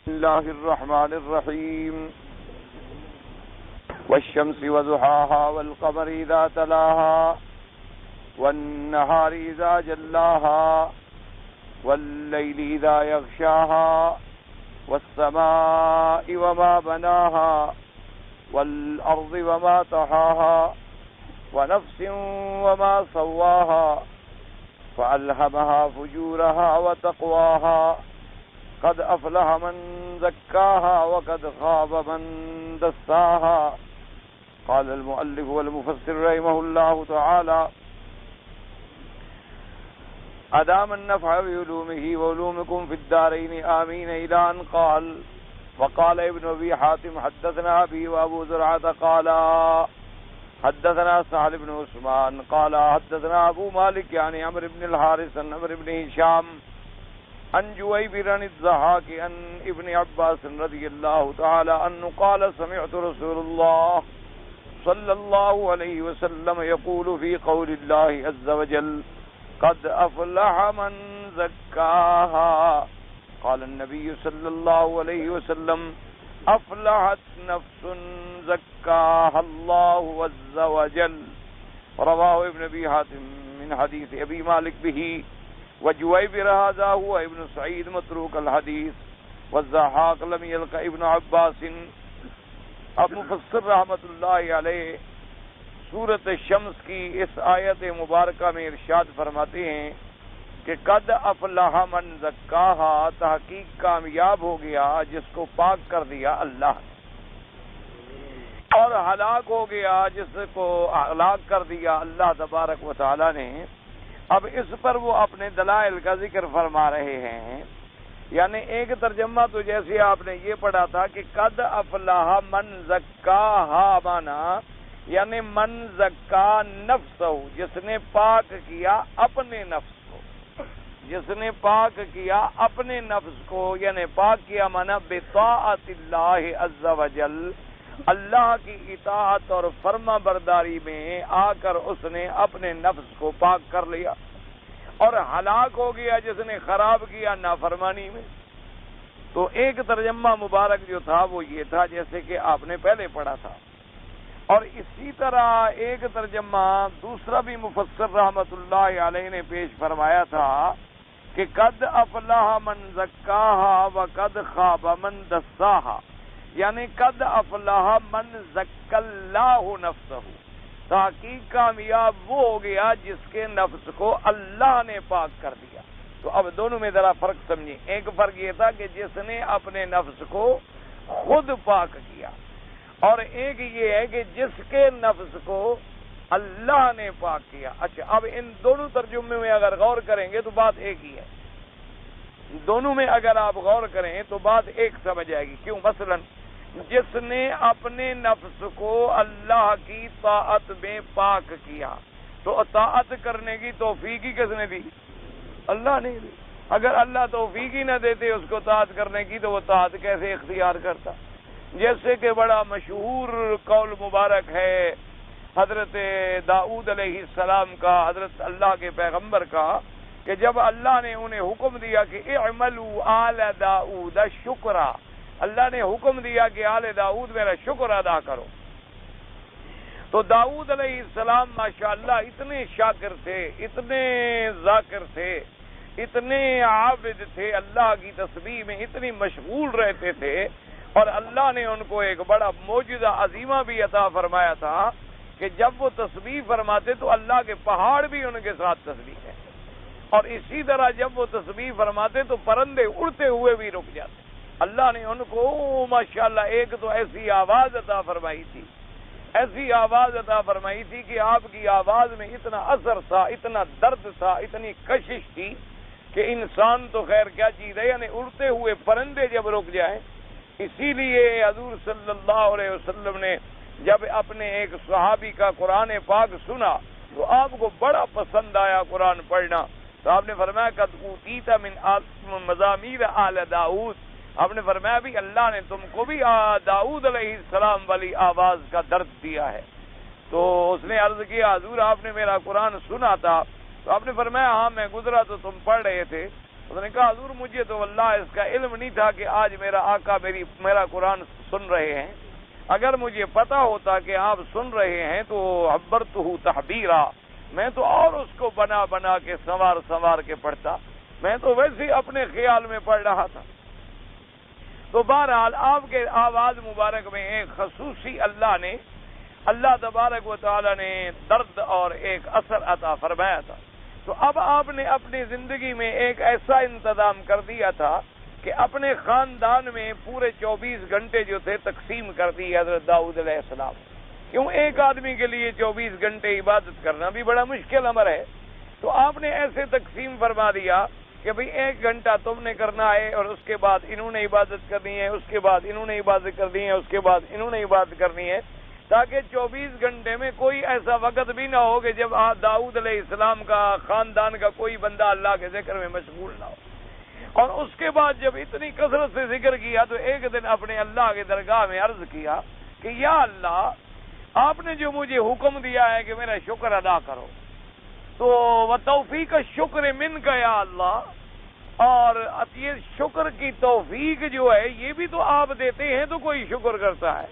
بسم الله الرحمن الرحيم والشمس وضحاها والقمر إذا تلاها والنهار إذا جلاها والليل إذا يغشاها والسماء وما بناها والأرض وما طحاها ونفس وما سواها فألهمها فجورها وتقواها قد أفلح من زكاها وقد خاب من دساها. قال المؤلف والمفسر رحمه الله تعالى: أدام النفع بعلومه وعلومكم في الدارين آمين، إلى أن قال. وقال ابن أبي حاتم: حدثنا أبي وأبو زرعة قال حدثنا سهل بن عثمان قال حدثنا أبو مالك يعني عمرو بن الحارث عن عمرو بن هشام عن جويبر عن الضحاك عن ابن عباس رضي الله تعالى عنه قال: سمعت رسول الله صلى الله عليه وسلم يقول في قول الله عز وجل: قد أفلح من زكاها. قال النبي صلى الله عليه وسلم: أفلحت نفس زكاها الله عز وجل. رواه ابن أبي حاتم من حديث أبي مالك به. وجويبر هذا هو ابن سعيد متروك الحديث والضحاك لم يلق ابن عباس. اب مفسر رحمت اللہ علیہ سورۃ الشمس کی اس آیت مبارکہ میں ارشاد فرماتے ہیں کہ قد افلح من زکاہا، تحقیق کامیاب ہو گیا جس کو پاک کر دیا اللہ نے، اور ہلاک ہو گیا جس کو ہلاک کر دیا اللہ تبارک و تعالی نے۔ اب اس پر وہ اپنے دلائل کا ذکر فرما رہے ہیں۔ یعنی ایک ترجمہ تو جیسے آپ نے یہ پڑھا تھا کہ قد افلح من زکاہا، مانا یعنی من زکا نفسہ، جس نے پاک کیا اپنے نفس کو، جس نے پاک کیا اپنے نفس کو، یعنی پاک کیا مانا بطاعت اللہ عز وجل، اللہ کی اطاعت اور فرما برداری میں آ کر اس نے اپنے نفس کو پاک کر لیا، اور ہلاک ہو گیا جس نے خراب کیا نافرمانی میں۔ تو ایک ترجمہ مبارک جو تھا وہ یہ تھا جیسے کہ آپ نے پہلے پڑھا تھا، اور اسی طرح ایک ترجمہ دوسرا بھی مفسر رحمت اللہ علیہ نے پیش فرمایا تھا کہ قد افلح من زکاہا وقد خاب من دساہا، یعنی قد افلح من زکی اللہ نفسہ، تحقیق کامیاب وہ ہو گیا جس کے نفس کو اللہ نے پاک کر دیا۔ تو اب دونوں میں ذرا فرق سمجھیں۔ ایک فرق یہ تھا کہ جس نے اپنے نفس کو خود پاک کیا، اور ایک یہ ہے کہ جس کے نفس کو اللہ نے پاک کیا۔ اچھا، اب ان دونوں ترجمے میں اگر غور کریں گے تو بات ایک ہی ہے، دونوں میں اگر آپ غور کریں تو بات ایک سمجھ آئے گی۔ کیوں؟ مثلا جس نے اپنے نفس کو اللہ کی طاعت میں پاک کیا تو طاعت کرنے کی توفیق ہی کس نے دی؟ اللہ نے دی۔ اگر اللہ توفیق ہی نہ دیتے اس کو طاعت کرنے کی تو وہ طاعت کیسے اختیار کرتا؟ جیسے کہ بڑا مشہور قول مبارک ہے حضرت داؤد علیہ السلام کا، حضرت اللہ کے پیغمبر کا، کہ جب اللہ نے انہیں حکم دیا کہ اعملوا آل داؤد شکرا، اللہ نے حکم دیا کہ آل داؤد میرا شکر ادا کرو، تو داؤد علیہ السلام ماشاءاللہ اتنے شاکر تھے، اتنے ذاکر تھے، اتنے عابد تھے، اللہ کی تسبیح میں اتنی مشغول رہتے تھے، اور اللہ نے ان کو ایک بڑا معجزہ عظیمہ بھی عطا فرمایا تھا کہ جب وہ تسبیح فرماتے تو اللہ کے پہاڑ بھی ان کے ساتھ تسبیح ہے، اور اسی طرح جب وہ تسبیح فرماتے تو پرندے اڑتے ہوئے بھی رک جاتے۔ اللہ نے ان کو ماشاءاللہ ایک تو ایسی آواز عطا فرمائی تھی، ایسی آواز عطا فرمائی تھی کہ آپ کی آواز میں اتنا اثر تھا، اتنا درد تھا، اتنی کشش تھی کہ انسان تو خیر کیا چیز ہے، یعنی اڑتے ہوئے پرندے جب رک جائیں۔ اسی لیے حضور صلی اللہ علیہ وسلم نے جب اپنے ایک صحابی کا قرآن پاک سنا تو آپ کو بڑا پسند آیا قرآن پڑھنا، تو آپ نے فرمایا قد اوتیت من مزامیر آل داؤد، آپ نے فرمایا بھی اللہ نے تم کو بھی داؤد علیہ السلام والی آواز کا درد دیا ہے۔ تو اس نے عرض کیا حضور آپ نے میرا قرآن سنا تھا؟ تو آپ نے فرمایا ہاں میں گزرا تو تم پڑھ رہے تھے، اس نے کہا حضور مجھے تو واللہ اس کا علم نہیں تھا کہ آج میرا آقا میرا قرآن سن رہے ہیں، اگر مجھے پتا ہوتا کہ آپ سن رہے ہیں تو حبرتہ تحبیرا، میں تو اور اس کو بنا بنا کے سنوار کے پڑھتا، میں تو ویسے ہی اپنے خیال میں پڑھ رہا تھا۔ تو بہرحال آپ کے آواز مبارک میں ایک خصوصی اللہ تبارک و تعالی نے درد اور ایک اثر عطا فرمایا تھا۔ تو اب آپ نے اپنی زندگی میں ایک ایسا انتظام کر دیا تھا کہ اپنے خاندان میں پورے 24 گھنٹے جو تھے تقسیم کر دی حضرت داؤد علیہ السلام۔ کیوں ایک آدمی کے لیے 24 گھنٹے عبادت کرنا بھی بڑا مشکل امر ہے، تو آپ نے ایسے تقسیم فرما دیا کہ بھئی 1 گھنٹہ تم نے کرنا ہے، اور اس کے بعد انہوں نے عبادت کرنی ہے، اس کے بعد انہوں نے عبادت کرنی ہے، اس کے بعد انہوں نے عبادت کرنی ہے، تاکہ 24 گھنٹے میں کوئی ایسا وقت بھی نہ ہو کہ جب داؤد علیہ السلام کا خاندان کا کوئی بندہ اللہ کے ذکر میں مشغول نہ ہو۔ اور اس کے بعد جب اتنی کثرت سے ذکر کیا تو ایک دن اپنے اللہ کے درگاہ میں عرض کیا کہ یا اللہ، آپ نے جو مجھے حکم دیا ہے کہ میرا شکر ادا کرو، تو وتوفیق الشکر منک یا اللہ، اور یہ شکر کی توفیق جو ہے یہ بھی تو آپ دیتے ہیں تو کوئی شکر کرتا ہے،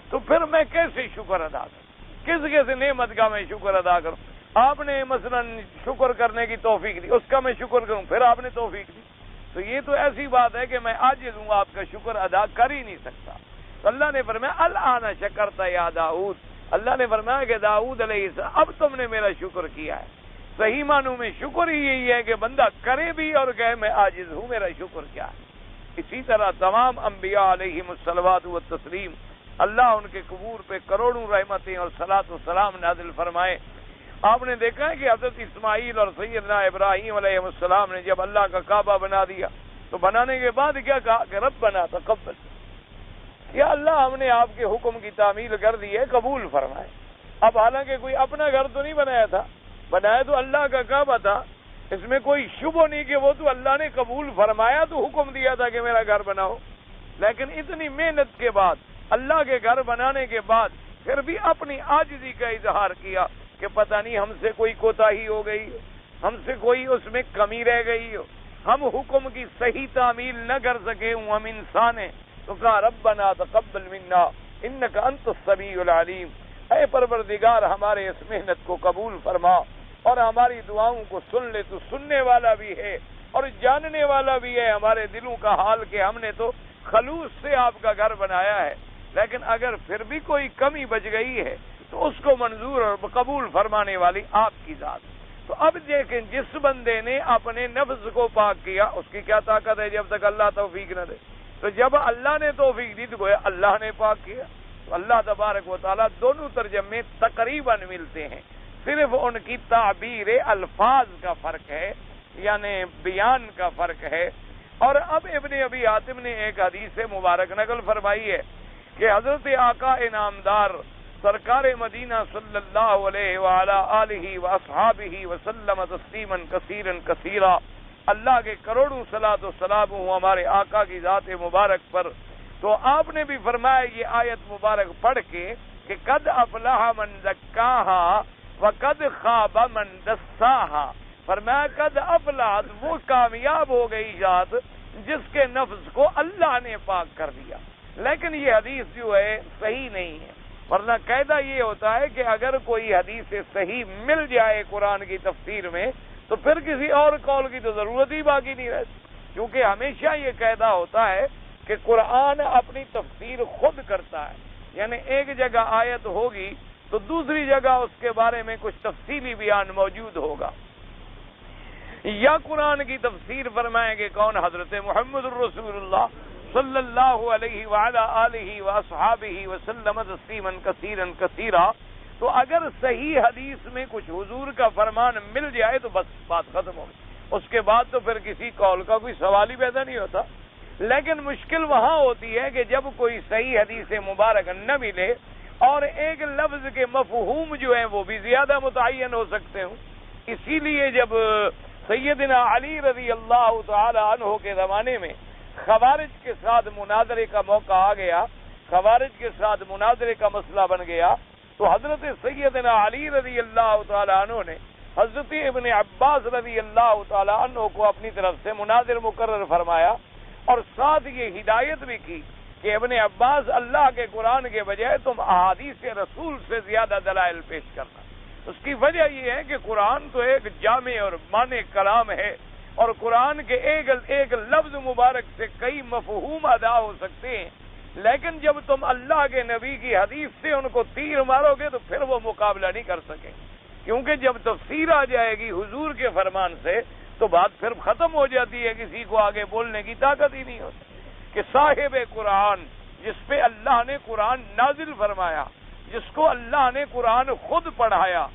تو پھر میں کیسے شکر ادا کروں؟ کس نعمت کا میں شکر ادا کروں؟ آپ نے مثلا شکر کرنے کی توفیق دی، اس کا میں شکر کروں، پھر آپ نے توفیق دی، تو یہ تو ایسی بات ہے کہ میں عاجز ہوں، آپ کا شکر ادا کر ہی نہیں سکتا۔ تو اللہ نے فرمایا الآن شکرت یا داؤد، اللہ نے فرمایا کہ داؤد علیہ السلام اب تم نے میرا شکر کیا ہے۔ صحیح معنوں میں شکر ہی یہی ہے کہ بندہ کرے بھی اور کہے میں عاجز ہوں، میرا شکر کیا ہے۔ اسی طرح تمام انبیاء علیہم الصلوات والتسلیم، اللہ ان کے قبور پہ کروڑوں رحمتیں اور صلاۃ و سلام نازل فرمائے۔ آپ نے دیکھا ہے کہ حضرت اسماعیل اور سیدنا ابراہیم علیہ السلام نے جب اللہ کا کعبہ بنا دیا تو بنانے کے بعد کیا کہا کہ ربنا تقبل، یا اللہ ہم نے آپ کے حکم کی تعمیل کر دی ہے، قبول فرمائے۔ اب حالانکہ کوئی اپنا گھر تو نہیں بنایا تھا، بنایا تو اللہ کا کعبہ تھا، اس میں کوئی شبہ نہیں کہ وہ تو اللہ نے قبول فرمایا تو حکم دیا تھا کہ میرا گھر بناؤ، لیکن اتنی محنت کے بعد اللہ کے گھر بنانے کے بعد پھر بھی اپنی عاجزی کا اظہار کیا کہ پتہ نہیں ہم سے کوئی کوتاہی ہو گئی، ہم سے کوئی اس میں کمی رہ گئی ہو، ہم حکم کی صحیح تعمیل نہ کر سکے ہوں، ہم انسان ہیں۔ تو کہا ربنا تقبل منا انک انت السمیع العلیم، اے پروردگار ہمارے اس محنت کو قبول فرما اور ہماری دعاؤں کو سن لے، تو سننے والا بھی ہے اور جاننے والا بھی ہے ہمارے دلوں کا حال کہ ہم نے تو خلوص سے آپ کا گھر بنایا ہے، لیکن اگر پھر بھی کوئی کمی بچ گئی ہے تو اس کو منظور اور قبول فرمانے والی آپ کی ذات۔ تو اب دیکھیں جس بندے نے اپنے نفس کو پاک کیا اس کی کیا طاقت ہے جب تک اللہ توفیق نہ دے، تو جب اللہ نے توفیق دی تو گویا اللہ نے پاک کیا۔ تو اللہ تبارک و تعالیٰ دونوں ترجمے تقریباً ملتے ہیں، صرف ان کی تعبیر الفاظ کا فرق ہے، یعنی بیان کا فرق ہے۔ اور اب ابن ابی حاتم نے ایک حدیث مبارک نقل فرمائی ہے کہ حضرت آقا انعامدار سرکار مدینہ صلی اللہ علیہ وآلہ آلہ واصحابہ وسلم تسلیما کثیرا کثیرا، اللہ کے کروڑوں صلاۃ و سلام ہوں ہمارے آقا کی ذات مبارک پر۔ تو آپ نے بھی فرمایا یہ آیت مبارک پڑھ کے کہ قد افلح من زکاہا وقد خاب من دساہا، فرمایا قد افلح وہ کامیاب ہو گئی ذات جس کے نفس کو اللہ نے پاک کر دیا۔ لیکن یہ حدیث جو ہے صحیح نہیں ہے، ورنہ قاعدہ یہ ہوتا ہے کہ اگر کوئی حدیث صحیح مل جائے قرآن کی تفسیر میں تو پھر کسی اور قول کی تو ضرورت ہی باقی نہیں رہتی، کیونکہ ہمیشہ یہ قاعدہ ہوتا ہے کہ قرآن اپنی تفسیر خود کرتا ہے، یعنی ایک جگہ آیت ہوگی تو دوسری جگہ اس کے بارے میں کچھ تفصیلی بیان موجود ہوگا، یا قرآن کی تفسیر فرمائیں گے کون؟ حضرت محمد الرسول اللہ صلی اللہ علیہ وعلی آلہ واصحابہ وسلم تسلیما کثیرا کثیرا۔ تو اگر صحیح حدیث میں کچھ حضور کا فرمان مل جائے تو بس بات ختم ہو گئی، اس کے بعد تو پھر کسی قول کا کوئی سوال ہی پیدا نہیں ہوتا۔ لیکن مشکل وہاں ہوتی ہے کہ جب کوئی صحیح حدیث مبارک نہ ملے اور ایک لفظ کے مفہوم جو ہیں وہ بھی زیادہ متعین ہو سکتے ہوں۔ اسی لیے جب سیدنا علی رضی اللہ تعالی عنہ کے زمانے میں خوارج کے ساتھ مناظرے کا موقع آ گیا، خوارج کے ساتھ مناظرے کا مسئلہ بن گیا، تو حضرت سیدنا علی رضی اللہ تعالی عنہ نے حضرت ابن عباس رضی اللہ تعالیٰ عنہ کو اپنی طرف سے مناظر مقرر فرمایا اور ساتھ یہ ہدایت بھی کی کہ ابن عباس اللہ کے قرآن کے بجائے تم احادیث رسول سے زیادہ دلائل پیش کرنا۔ اس کی وجہ یہ ہے کہ قرآن تو ایک جامع اور معنی کلام ہے، اور قرآن کے ایک لفظ مبارک سے کئی مفہوم ادا ہو سکتے ہیں، لیکن جب تم اللہ کے نبی کی حدیث سے ان کو تیر مارو گے تو پھر وہ مقابلہ نہیں کر سکیں، کیونکہ جب تفسیر آ جائے گی حضور کے فرمان سے تو بات پھر ختم ہو جاتی ہے، کسی کو آگے بولنے کی طاقت ہی نہیں ہوتی کہ صاحب قرآن جس پہ اللہ نے قرآن نازل فرمایا، جس کو اللہ نے قرآن خود پڑھایا،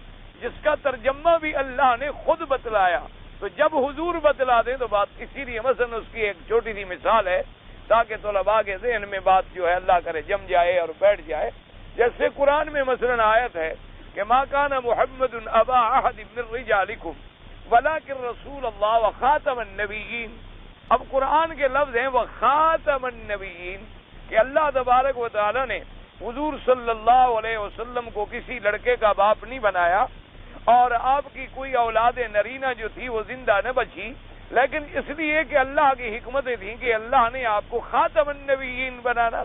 جس کا ترجمہ بھی اللہ نے خود بتلایا، تو جب حضور بتلا دیں تو بات اسی لیے مثلا اس کی ایک چھوٹی سی مثال ہے تاکہ طلباء کے ذہن میں بات جو ہے اللہ کرے جم جائے اور بیٹھ جائے۔ جیسے قرآن میں مثلا آیت ہے کہ ما کان محمد ابا احد من رجالکم ولکن رسول اللہ وخاتم النبیین۔ اب قرآن کے لفظ ہیں وخاتم النبیین کہ اللہ تبارک و تعالی نے حضور صلی اللہ علیہ وسلم کو کسی لڑکے کا باپ نہیں بنایا، اور آپ کی کوئی اولاد نرینہ جو تھی وہ زندہ نہ بچی، لیکن اس لیے کہ اللہ کی حکمتیں تھیں کہ اللہ نے آپ کو خاتم النبیین بنانا۔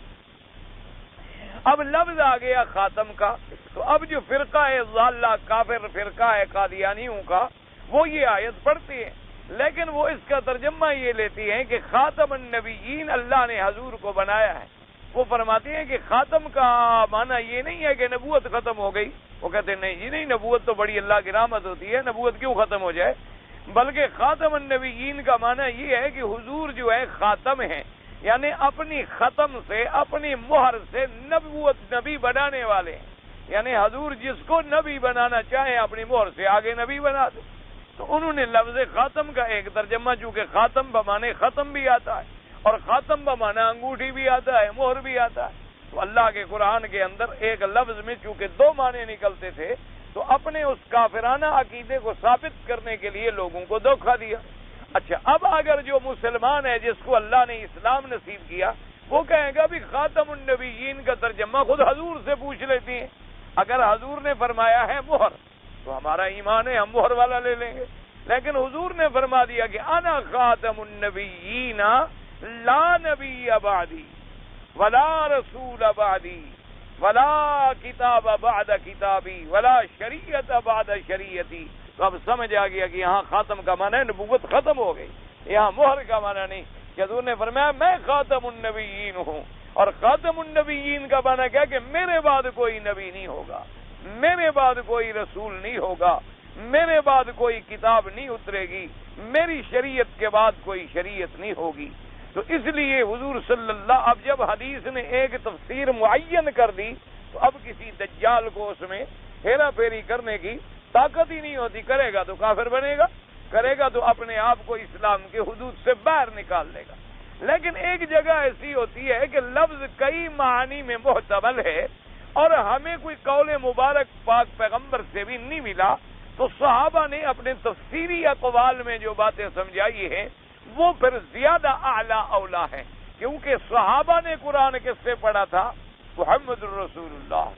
اب لفظ آ گیا خاتم کا، تو اب جو فرقہ ہے ضالہ کافر فرقہ ہے قادیانیوں کا، وہ یہ آیت پڑھتی ہے، لیکن وہ اس کا ترجمہ یہ لیتی ہیں کہ خاتم النبیین اللہ نے حضور کو بنایا ہے۔ وہ فرماتے ہیں کہ خاتم کا معنی یہ نہیں ہے کہ نبوت ختم ہو گئی، وہ کہتے ہیں نہیں جی نہیں، نبوت تو بڑی اللہ کی رحمت ہوتی ہے، نبوت کیوں ختم ہو جائے، بلکہ خاتم النبیین کا معنی یہ ہے کہ حضور جو ہے خاتم ہیں، یعنی اپنی ختم سے اپنی مہر سے نبوت نبی بنانے والے ہیں، یعنی حضور جس کو نبی بنانا چاہیں اپنی مہر سے آگے نبی بنا دیں۔ تو انہوں نے لفظ خاتم کا ایک ترجمہ، چونکہ خاتم بمانے ختم بھی آتا ہے اور خاتم بمانے انگوٹھی بھی آتا ہے، مہر بھی آتا ہے، تو اللہ کے قرآن کے اندر ایک لفظ میں چونکہ دو معنی نکلتے تھے تو اپنے اس کافرانہ عقیدے کو ثابت کرنے کے لیے لوگوں کو دھوکہ دیا۔ اچھا، اب اگر جو مسلمان ہے جس کو اللہ نے اسلام نصیب کیا، وہ کہے گا بھی خاتم النبیین کا ترجمہ خود حضور سے پوچھ لیتی ہیں، اگر حضور نے فرمایا ہے مہر تو ہمارا ایمان ہے ہم مہر والا لے لیں گے، لیکن حضور نے فرما دیا کہ انا خاتم النبیین لا نبی بعدی ولا رسول بعدی ولا کتاب بعد کتابی ولا شریعت بعد شریعتی۔ تو اب سمجھ آ گیا کہ یہاں خاتم کا معنی ہے نبوت ختم ہو گئی، یہاں مہر کا معنی نہیں، کہ حضور نے فرمایا میں خاتم النبیین ہوں، اور خاتم النبیین کا معنی کیا کہ میرے بعد کوئی نبی نہیں ہوگا، میرے بعد کوئی رسول نہیں ہوگا، میرے بعد کوئی کتاب نہیں اترے گی، میری شریعت کے بعد کوئی شریعت نہیں ہوگی۔ تو اس لیے حضور صلی اللہ، اب جب حدیث نے ایک تفسیر معین کر دی تو اب کسی دجال کو اس میں ہیرا پھیری کرنے کی طاقت ہی نہیں ہوتی، کرے گا تو کافر بنے گا، کرے گا تو اپنے آپ کو اسلام کے حدود سے باہر نکال لے گا۔ لیکن ایک جگہ ایسی ہوتی ہے کہ لفظ کئی معنی میں محتمل ہے اور ہمیں کوئی قول مبارک پاک پیغمبر سے بھی نہیں ملا، تو صحابہ نے اپنے تفسیری اقوال میں جو باتیں سمجھائی ہیں وہ پھر زیادہ اعلیٰ اولا ہے، کیونکہ صحابہ نے قرآن کس سے پڑھا تھا؟ محمد الرسول اللہ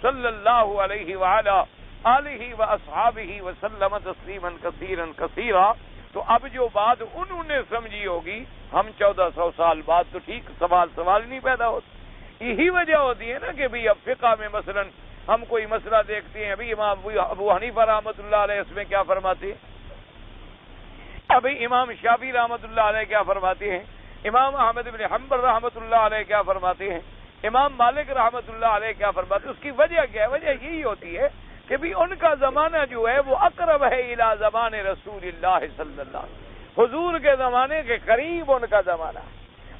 صلی اللہ علیہ وآلہ آلہ واصحابہ وسلم تسلیما کثیرا کثیرا۔ تو اب جو بات انہوں نے سمجھی ہوگی، ہم 1400 سال بعد تو ٹھیک سوال نہیں پیدا ہوتا۔ یہی وجہ ہوتی ہے نا کہ بھی اب فقہ میں مثلا ہم کوئی مسئلہ دیکھتے ہیں، ابھی امام ابو حنیفہ رحمۃ اللہ علیہ اس میں کیا فرماتے ہیں، ابھی امام شافعی رحمۃ اللہ علیہ کیا فرماتے ہیں، امام احمد بن حنبل رحمۃ اللہ علیہ کیا فرماتے ہیں، امام مالک رحمۃ اللہ علیہ کیا فرماتے ہیں۔ اس کی وجہ کیا ہے؟ وجہ یہی ہوتی ہے کہ بھی ان کا زمانہ جو ہے وہ اقرب ہے الی زمان رسول اللہ صلی اللہ علیہ وسلم، حضور کے زمانے کے قریب ان کا زمانہ،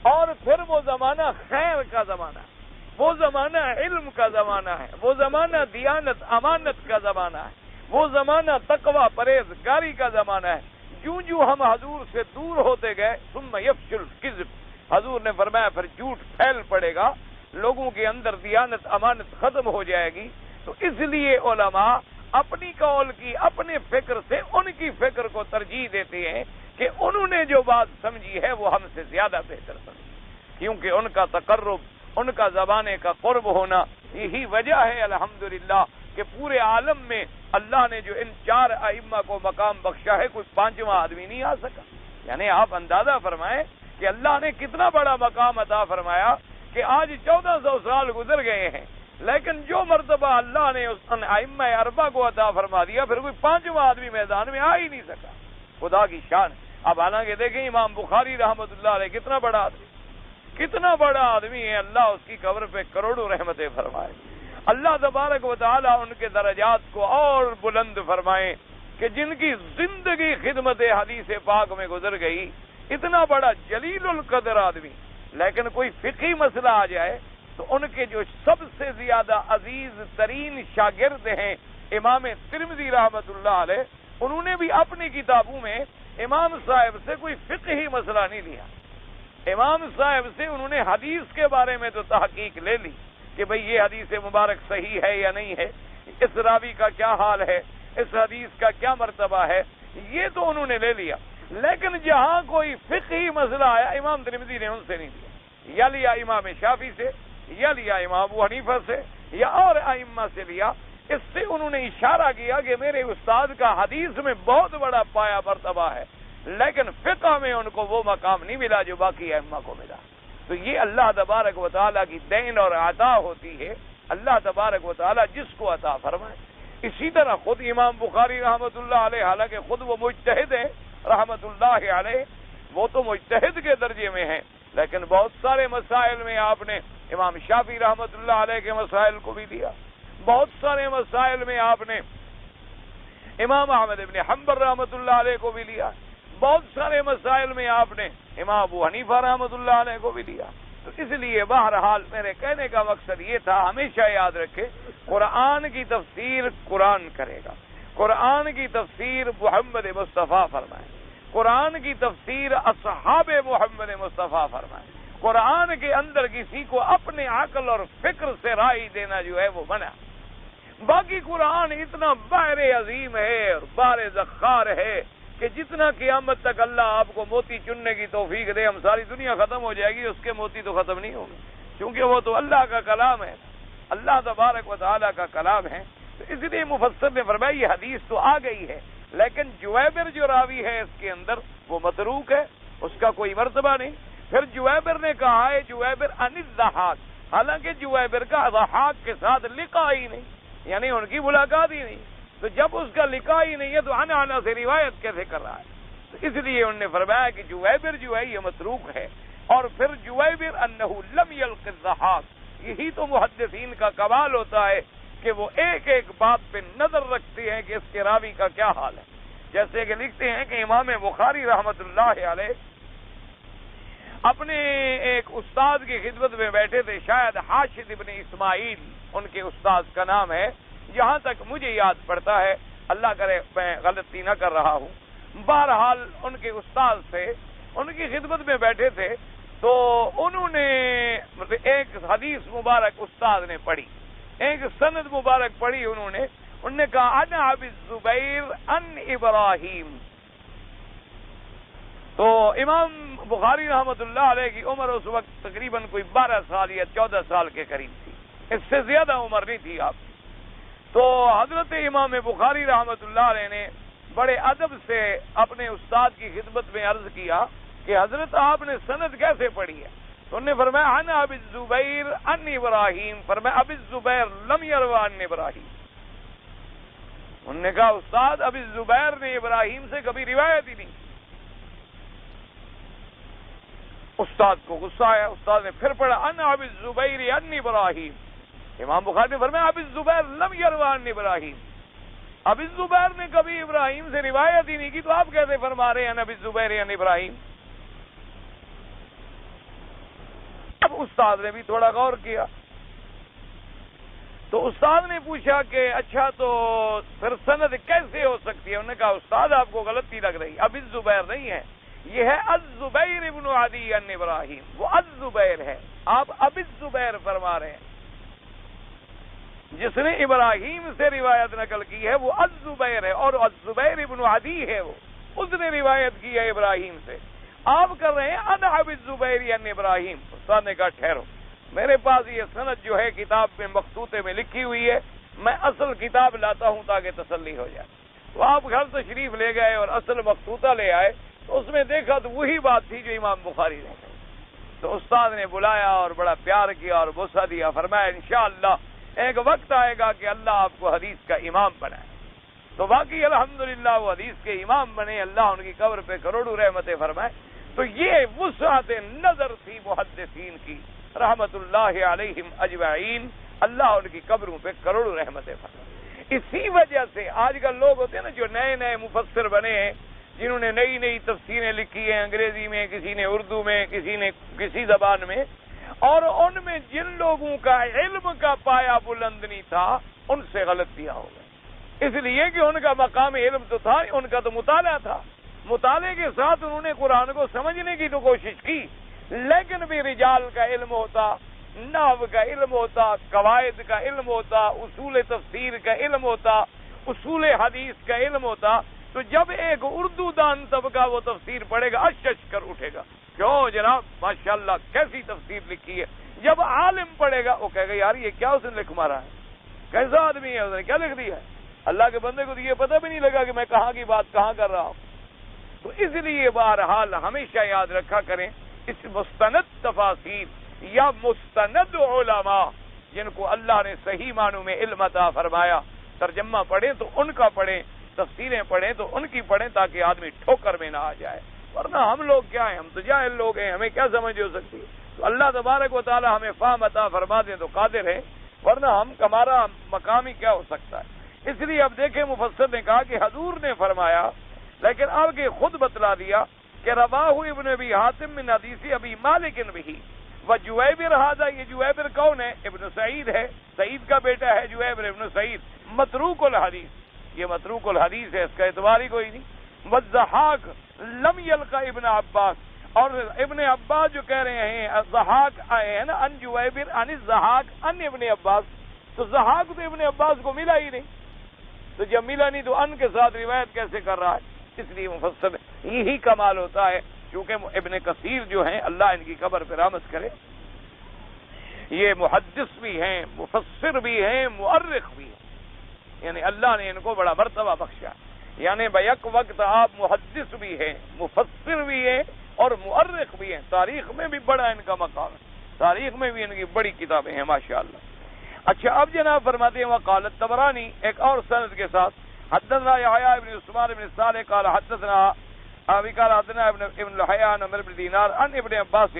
اور پھر وہ زمانہ خیر کا زمانہ، وہ زمانہ علم کا زمانہ ہے، وہ زمانہ دیانت امانت کا زمانہ ہے، وہ زمانہ تقوی پرہیزگاری کا زمانہ ہے۔ جوں جوں ہم حضور سے دور ہوتے گئے، ثم یفشل الکذب، حضور نے فرمایا پھر جھوٹ پھیل پڑے گا، لوگوں کے اندر دیانت امانت ختم ہو جائے گی۔ تو اس لیے علماء اپنی قول کی اپنے فکر سے ان کی فکر کو ترجیح دیتے ہیں کہ انہوں نے جو بات سمجھی ہے وہ ہم سے زیادہ بہتر سمجھی، کیونکہ ان کا تقرب، ان کا زمانے کا قرب ہونا، یہی وجہ ہے الحمدللہ کہ پورے عالم میں اللہ نے جو ان 4 ائمہ کو مقام بخشا ہے کوئی 5واں آدمی نہیں آ سکا. یعنی آپ اندازہ فرمائیں کہ اللہ نے کتنا بڑا مقام عطا فرمایا کہ آج 1400 سال گزر گئے ہیں، لیکن جو مرتبہ اللہ نے اس ائمہ اربعہ کو عطا فرما دیا پھر کوئی 5واں آدمی میدان میں آ ہی نہیں سکا. خدا کی شان. اب حالانکہ دیکھیں امام بخاری رحمت اللہ علیہ کتنا بڑا آدمی ہے، اللہ اس کی قبر پہ کروڑوں رحمتیں فرمائے. اللہ تبارک و تعالی ان کے درجات کو اور بلند فرمائے کہ جن کی زندگی خدمت حدیث پاک میں گزر گئی. اتنا بڑا جلیل القدر آدمی، لیکن کوئی فقہی مسئلہ آ جائے تو ان کے جو سب سے زیادہ عزیز ترین شاگرد ہیں امام ترمذی رحمت اللہ علیہ، انہوں نے بھی اپنی کتابوں میں امام صاحب سے کوئی فقہی مسئلہ نہیں لیا. امام صاحب سے انہوں نے حدیث کے بارے میں تو تحقیق لے لی کہ بھئی یہ حدیث مبارک صحیح ہے یا نہیں ہے، اس راوی کا کیا حال ہے، اس حدیث کا کیا مرتبہ ہے، یہ تو انہوں نے لے لیا. لیکن جہاں کوئی فقہی مسئلہ آیا امام ترمذی نے ان سے نہیں لیا، یا لیا امام شافعی سے، یا لیا امام ابو حنیفہ سے، یا اور ائمہ سے لیا. اس سے انہوں نے اشارہ کیا کہ میرے استاد کا حدیث میں بہت بڑا پایا مرتبہ ہے، لیکن فقہ میں ان کو وہ مقام نہیں ملا جو باقی ائمہ کو ملا. تو یہ اللہ تبارک و تعالیٰ کی دین اور عطا ہوتی ہے. اللہ تبارک و تعالیٰ جس کو عطا فرمائے. اسی طرح خود امام بخاری رحمت اللہ علیہ، حالانکہ خود وہ مجتہد ہیں رحمت اللہ علیہ، وہ تو مجتہد کے درجے میں ہیں، لیکن بہت سارے مسائل میں آپ نے امام شافعی رحمت اللہ علیہ کے مسائل کو بھی دیا. بہت سارے مسائل میں آپ نے امام احمد ابن حنبل رحمت اللہ علیہ کو بھی لیا. بہت سارے مسائل میں آپ نے امام ابو حنیفہ رحمت اللہ علیہ کو بھی دیا. تو اس لیے بہرحال میرے کہنے کا مقصد یہ تھا، ہمیشہ یاد رکھے قرآن کی تفسیر قرآن کرے گا، قرآن کی تفسیر محمد مصطفیٰ فرمائے، قرآن کی تفسیر اصحاب محمد مصطفیٰ فرمائے. قرآن کے اندر کسی کو اپنے عقل اور فکر سے رائے دینا جو ہے وہ منع. باقی قرآن اتنا بحر عظیم ہے اور بحر ذخار ہے کہ جتنا قیامت تک اللہ آپ کو موتی چننے کی توفیق دے، ہم ساری دنیا ختم ہو جائے گی، اس کے موتی تو ختم نہیں ہوگی، کیونکہ وہ تو اللہ کا کلام ہے، اللہ تبارک و تعالیٰ کا کلام ہے. تو اس لیے مفسر نے فرمایا یہ حدیث تو آ گئی ہے، لیکن جویبر جو راوی ہے اس کے اندر وہ متروک ہے، اس کا کوئی مرتبہ نہیں. پھر جویبر نے کہا ہے جویبر عن الضحاک، حالانکہ جویبر کا ضحاک کے ساتھ لقاء ہی نہیں، یعنی ان کی ملاقات ہی نہیں. تو جب اس کا لقاء ہی نہیں ہے تو عن سے روایت کیسے کر رہا ہے؟ تو اس لیے انہوں نے فرمایا کہ جویبر جو ہے یہ متروک ہے. اور پھر جویبر انہ لم یلق الضحاک، یہی تو محدثین کا کمال ہوتا ہے کہ وہ ایک ایک بات پہ نظر رکھتے ہیں کہ اس کے راوی کا کیا حال ہے. جیسے کہ لکھتے ہیں کہ امام بخاری رحمت اللہ علیہ اپنے ایک استاد کی خدمت میں بیٹھے تھے، شاید حاشد ابن اسماعیل ان کے استاد کا نام ہے، جہاں تک مجھے یاد پڑتا ہے، اللہ کرے میں غلطی نہ کر رہا ہوں. بہرحال ان کے استاد سے ان کی خدمت میں بیٹھے تھے، تو انہوں نے ایک حدیث مبارک استاد نے پڑھی، ایک سند مبارک پڑھی. انہوں نے کہا عن ابی الزبیر عن ابراہیم. تو امام بخاری رحمت اللہ علیہ کی عمر اس وقت تقریباً کوئی 12 سال یا 14 سال کے قریب تھی، اس سے زیادہ عمر نہیں تھی آپ. تو حضرت امام بخاری رحمت اللہ علیہ نے بڑے ادب سے اپنے استاد کی خدمت میں عرض کیا کہ حضرت آپ نے سند کیسے پڑھی ہے؟ تو انہوں نے فرمایا عن ابی الزبیر عن ابراہیم. فرمایا ابی الزبیر لم یروی عن ابراہیم. انہوں نے کہا استاد ابی الزبیر نے ابراہیم سے کبھی روایت ہی نہیں. استاد کو غصہ آیا، استاد نے پھر پڑھا عن ابی الزبیر عن ابراہیم. امام بخاری نے فرمایا ابی الزبیر لم یروی عن ابراہیم. ابی الزبیر نے کبھی ابراہیم سے روایت ہی نہیں کی، تو آپ کیسے فرما رہے ہیں ابی الزبیر عن ابراہیم؟ اب استاد نے بھی تھوڑا غور کیا، تو استاد نے پوچھا کہ اچھا تو پھر سند کیسے ہو سکتی ہے؟ انہوں نے کہا استاد آپ کو غلطی لگ رہی، ابی الزبیر نہیں ہے، یہ ہے الزبیر ابن عدی عن ابراہیم. وہ الزبیر ہے، آپ ابی الزبیر فرما رہے ہیں. جس نے ابراہیم سے روایت نقل کی ہے وہ الزبیر ہے، اور الزبیر ابن عدی ہے، وہ اس نے روایت کی ہے ابراہیم سے. آپ کر رہے ہیں عن ابی الزبیر عن ابراہیم. استاد نے کہا ٹھہرو، میرے پاس یہ سند جو ہے کتاب میں مخطوطے میں لکھی ہوئی ہے، میں اصل کتاب لاتا ہوں تاکہ تسلی ہو جائے۔ تو آپ گھر تشریف لے گئے اور اصل مقصودہ لے آئے تو اس میں دیکھا تو وہی بات تھی جو امام بخاری نے کہی۔ تو استاد نے بلایا اور بڑا پیار کیا اور بوسہ دیا، فرمایا انشاءاللہ ایک وقت آئے گا کہ اللہ آپ کو حدیث کا امام بنائے۔ تو باقی الحمدللہ وہ حدیث کے امام بنے، اللہ ان کی قبر پہ کروڑوں رحمتیں فرمائے۔ تو یہ وسعت نظر تھی محدثین کی رحمت اللہ علیہم اجمعین، اللہ ان کی قبروں پہ کروڑوں رحمتیں فرمائے۔ اسی وجہ سے آج کل لوگ ہوتے ہیں نا جو نئے نئے مفسر بنے ہیں، جنہوں نے نئی نئی تفسیریں لکھی ہیں، انگریزی میں، کسی نے اردو میں، کسی نے کسی زبان میں، اور ان میں جن لوگوں کا علم کا پایا بلند نہیں تھا ان سے غلطیاں ہو گئی، اس لیے کہ ان کا مقام علم تو تھا، ان کا تو مطالعہ تھا، مطالعے کے ساتھ انہوں نے قرآن کو سمجھنے کی تو کوشش کی، لیکن بھی رجال کا علم ہوتا، نحو کا علم ہوتا، قواعد کا علم ہوتا، اصول تفسیر کا علم ہوتا، اصول حدیث کا علم ہوتا، تو جب ایک اردو دان طبقہ وہ تفسیر پڑھے گا اش کر اٹھے گا، کیوں جناب ماشاءاللہ کیسی تفسیر لکھی ہے۔ جب عالم پڑھے گا وہ کہے گا یار یہ کیا اس نے لکھ مارا ہے، کیسا آدمی ہے، اس نے کیا لکھ دیا ہے۔ اللہ کے بندے کو تو یہ پتہ بھی نہیں لگا کہ میں کہاں کی بات کہاں کر رہا ہوں۔ تو اس لیے بہرحال ہمیشہ یاد رکھا کریں، اس مستند تفاسیر یا مستند علماء جن کو اللہ نے صحیح معنوں میں علم عطا فرمایا، ترجمہ پڑھیں تو ان کا پڑھیں، تفسیریں پڑھیں تو ان کی پڑھیں، تاکہ آدمی ٹھوکر میں نہ آ جائے، ورنہ ہم لوگ کیا ہیں، ہم تو جاہل لوگ ہیں، ہمیں کیا سمجھ ہو سکتی ہے۔ تو اللہ تبارک و تعالی ہمیں فہم عطا فرما دیں تو قادر ہے، ورنہ ہمارا مقام ہی کیا ہو سکتا ہے۔ اس لیے اب دیکھیں مفسر نے کہا کہ حضور نے فرمایا، لیکن آپ کے خود بتلا دیا کہ رواہ ابن ابی حاتم من حدیث ابی مالک بھی وجویبر ھذا، یہ جویبر کون ہے؟ ابن سعید ہے، سعید کا بیٹا ہے جویبر ابن سعید، متروک الحدیث، یہ متروک الحدیث ہے، اس کا اعتبار ہی کوئی نہیں۔ والضحاک لم یلقى ابن عباس، اور ابن عباس جو کہہ رہے ہیں الضحاک آئے ہیں نا ان جویبر ان الضحاک ان ابن عباس، تو ضحاک تو ابن عباس کو ملا ہی نہیں، تو جب ملا نہیں تو ان کے ساتھ روایت کیسے کر رہا ہے؟ اس لیے مفسر یہی کمال ہوتا ہے، کیونکہ ابن کثیر جو ہیں اللہ ان کی قبر پہ رحمت کرے، یہ محدث بھی ہیں، مفسر بھی ہیں، مؤرخ بھی ہیں، یعنی اللہ نے ان کو بڑا مرتبہ بخشا، یعنی بیک وقت آپ محدث بھی ہیں، مفسر بھی ہیں اور مؤرخ بھی ہیں، تاریخ میں بھی بڑا ان کا مقام ہے، تاریخ میں بھی ان کی بڑی کتابیں ہیں ماشاءاللہ۔ اچھا اب جناب فرماتے ہیں وقال الطبرانی ایک اور سند کے ساتھ حدثنا یحییٰ ابن عثمان ابن صالح قال حدثنا قال حدثنا ابن لحیان عمر بن دینار عن ابن عباس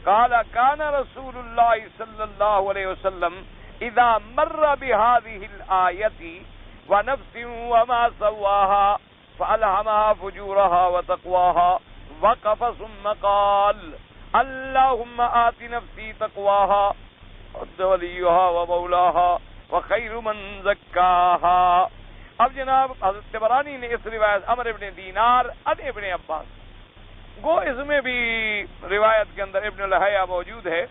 قال كان رسول الله صلى الله عليه وسلم اذا مر بهذه الآية ونفس وما سواها فألهمها فجورها وتقواها وقف ثم قال اللهم آت نفسي تقواها وأنت وليها ومولاها وخير من زكاها۔ اب جناب حضرت طبرانی نے اس روایت عمر ابن دینار عن ابن عباس، گو اس میں بھی روایت کے اندر ابن لہیہ موجود ہے،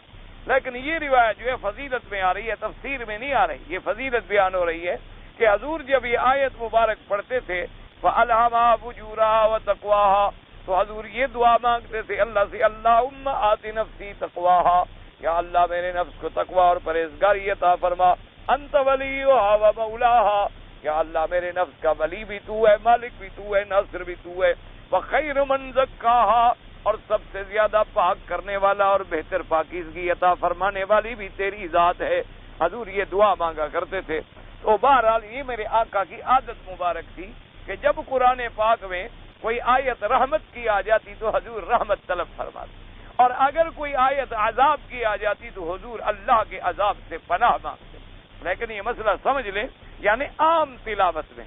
لیکن یہ روایت جو ہے فضیلت میں آ رہی ہے، تفسیر میں نہیں آ رہی، یہ فضیلت بیان ہو رہی ہے کہ حضور جب یہ آیت مبارک پڑھتے تھے فَأَلْهَمَهَا فُجُورَهَا وَتَقْوَاهَا، تو حضور یہ دعا مانگتے تھے اللہ سے اللہم آت نفسی تقواها، یا اللہ میرے نفس کو تقوی اور پرہیزگاری عطا فرما، انت ولیھا و مولاھا، یا اللہ میرے نفس کا ولی بھی تو ہے، مالک بھی تو ہے، ناصر بھی تو ہے، وخیر من زکاھا، اور سب سے زیادہ پاک کرنے والا اور بہتر پاکیزگی عطا فرمانے والی بھی تیری ذات ہے۔ حضور یہ دعا مانگا کرتے تھے۔ تو بہرحال یہ میرے آقا کی عادت مبارک تھی کہ جب قرآن پاک میں کوئی آیت رحمت کی آ جاتی تو حضور رحمت طلب فرماتے، اور اگر کوئی آیت عذاب کی آ جاتی تو حضور اللہ کے عذاب سے پناہ مانگتے۔ لیکن یہ مسئلہ سمجھ لیں، یعنی عام تلاوت میں،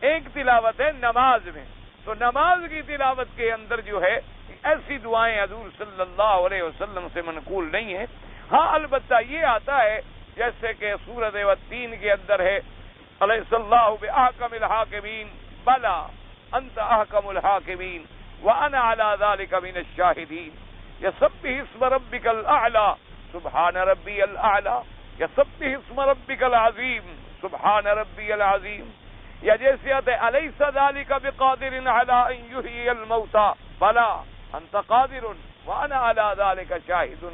ایک تلاوت ہے نماز میں، تو نماز کی تلاوت کے اندر جو ہے ایسی دعائیں حضور صلی اللہ علیہ وسلم سے منقول نہیں ہیں۔ ہاں البتہ یہ آتا ہے جیسے کہ سورۃ والتین کے اندر ہے الیس اللہ بأحکم الحاکمین بلا انت احکم الحاکمین وانا علی ذلک من الشاہدین، یسبح اسم ربک الاعلی سبحان ربی الاعلی، یسبح اسم ربک العظیم سبحان ربی العظیم، یا جیسے آتا ہے الیس ذلک بقادر علی ان یحیی الموتى بلا انت قادر وانا علی ذلک شاہد،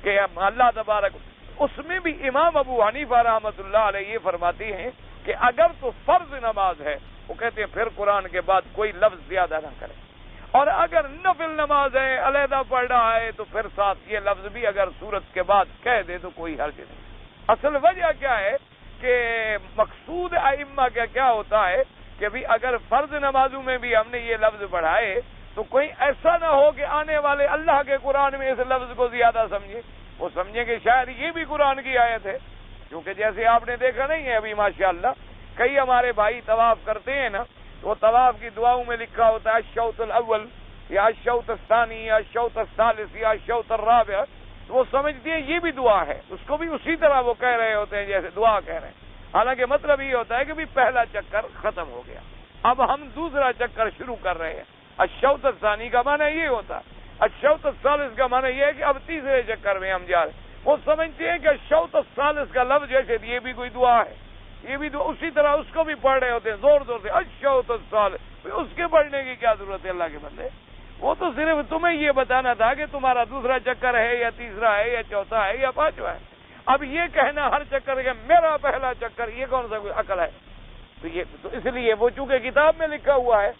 کہ اللہ تبارک اس میں بھی امام ابو حنیفہ رحمۃ اللہ علیہ یہ فرماتے ہیں کہ اگر تو فرض نماز ہے، وہ کہتے ہیں پھر قرآن کے بعد کوئی لفظ زیادہ نہ کرے، اور اگر نفل نماز ہے، علیحدہ پڑھ رہا ہے، تو پھر ساتھ یہ لفظ بھی اگر سورت کے بعد کہہ دے تو کوئی حرج نہیں۔ اصل وجہ کیا ہے کہ مقصود ائمہ کا کیا ہوتا ہے کہ بھی اگر فرض نمازوں میں بھی ہم نے یہ لفظ بڑھائے تو کوئی ایسا نہ ہو کہ آنے والے اللہ کے قرآن میں اس لفظ کو زیادہ سمجھے، وہ سمجھیں کہ شاید یہ بھی قرآن کی آیت ہے، کیونکہ جیسے آپ نے دیکھا نہیں ہے ابھی ماشاءاللہ کئی ہمارے بھائی طواف کرتے ہیں نا، تو وہ طواف کی دعاؤں میں لکھا ہوتا ہے الشوط الاول یا الشوط الثانی یا الشوط الثالث یا الشوط الرابع، تو وہ سمجھتے ہیں یہ بھی دعا ہے، اس کو بھی اسی طرح وہ کہہ رہے ہوتے ہیں جیسے دعا کہہ رہے ہیں، حالانکہ مطلب یہ ہوتا ہے کہ بھی پہلا چکر ختم ہو گیا، اب ہم دوسرا چکر شروع کر رہے ہیں۔ الشوط الثانی کا معنی یہ ہوتا ہے، الشوط الثالث کا معنی یہ ہے کہ اب تیسرے چکر میں ہم جا رہے ہیں۔ وہ سمجھتے ہیں کہ الشوط الثالث کا لفظ جیسے یہ بھی کوئی دعا ہے، یہ بھی دعا، اسی طرح اس کو بھی پڑھ رہے ہوتے ہیں زور زور سے الشوط الثالث، اس کے پڑھنے کی کیا ضرورت ہے اللہ کے بندے؟ وہ تو صرف تمہیں یہ بتانا تھا کہ تمہارا دوسرا چکر ہے یا تیسرا ہے یا چوتھا ہے یا پانچواں ہے، اب یہ کہنا ہر چکر کہ میرا پہلا چکر، یہ کون سا کوئی عقل ہے؟ تو اس لیے وہ چونکہ کتاب میں لکھا ہوا ہے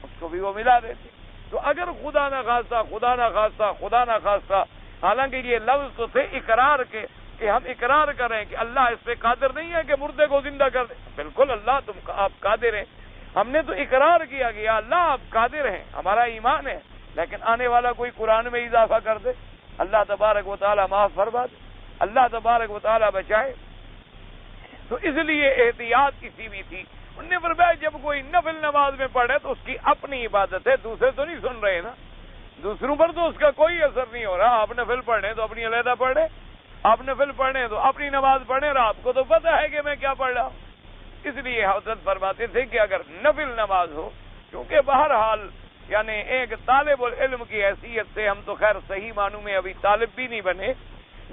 اس کو بھی وہ ملا دیتے۔ تو اگر خدا نہ خواستہ حالانکہ یہ لفظ تو تھے اقرار کے کہ ہم اقرار کریں کہ اللہ اس پہ قادر نہیں ہے کہ مردے کو زندہ کر دے، بالکل اللہ آپ قادر ہیں، ہم نے تو اقرار کیا کہ یا اللہ آپ قادر ہیں، ہمارا ایمان ہے، لیکن آنے والا کوئی قرآن میں اضافہ کر دے، اللہ تبارک و تعالی معاف فرما دے، اللہ تبارک و تعالی بچائے۔ تو اس لیے احتیاط کسی بھی تھی، انہوں نے فرمایا جب کوئی نفل نماز میں پڑھے تو اس کی اپنی عبادت ہے، دوسرے تو نہیں سن رہے نا، دوسروں پر تو اس کا کوئی اثر نہیں ہو رہا، آپ نفل پڑھیں تو اپنی علیحدہ پڑھیں، آپ نفل پڑھیں تو اپنی نماز پڑھیں، اور آپ کو تو پتہ ہے کہ میں کیا پڑھ رہا ہوں۔ اس لیے حضرت فرماتے تھے کہ اگر نفل نماز ہو، کیونکہ بہرحال یعنی ایک طالب العلم کی حیثیت سے ہم تو خیر صحیح معنوں میں ابھی طالب بھی نہیں بنے،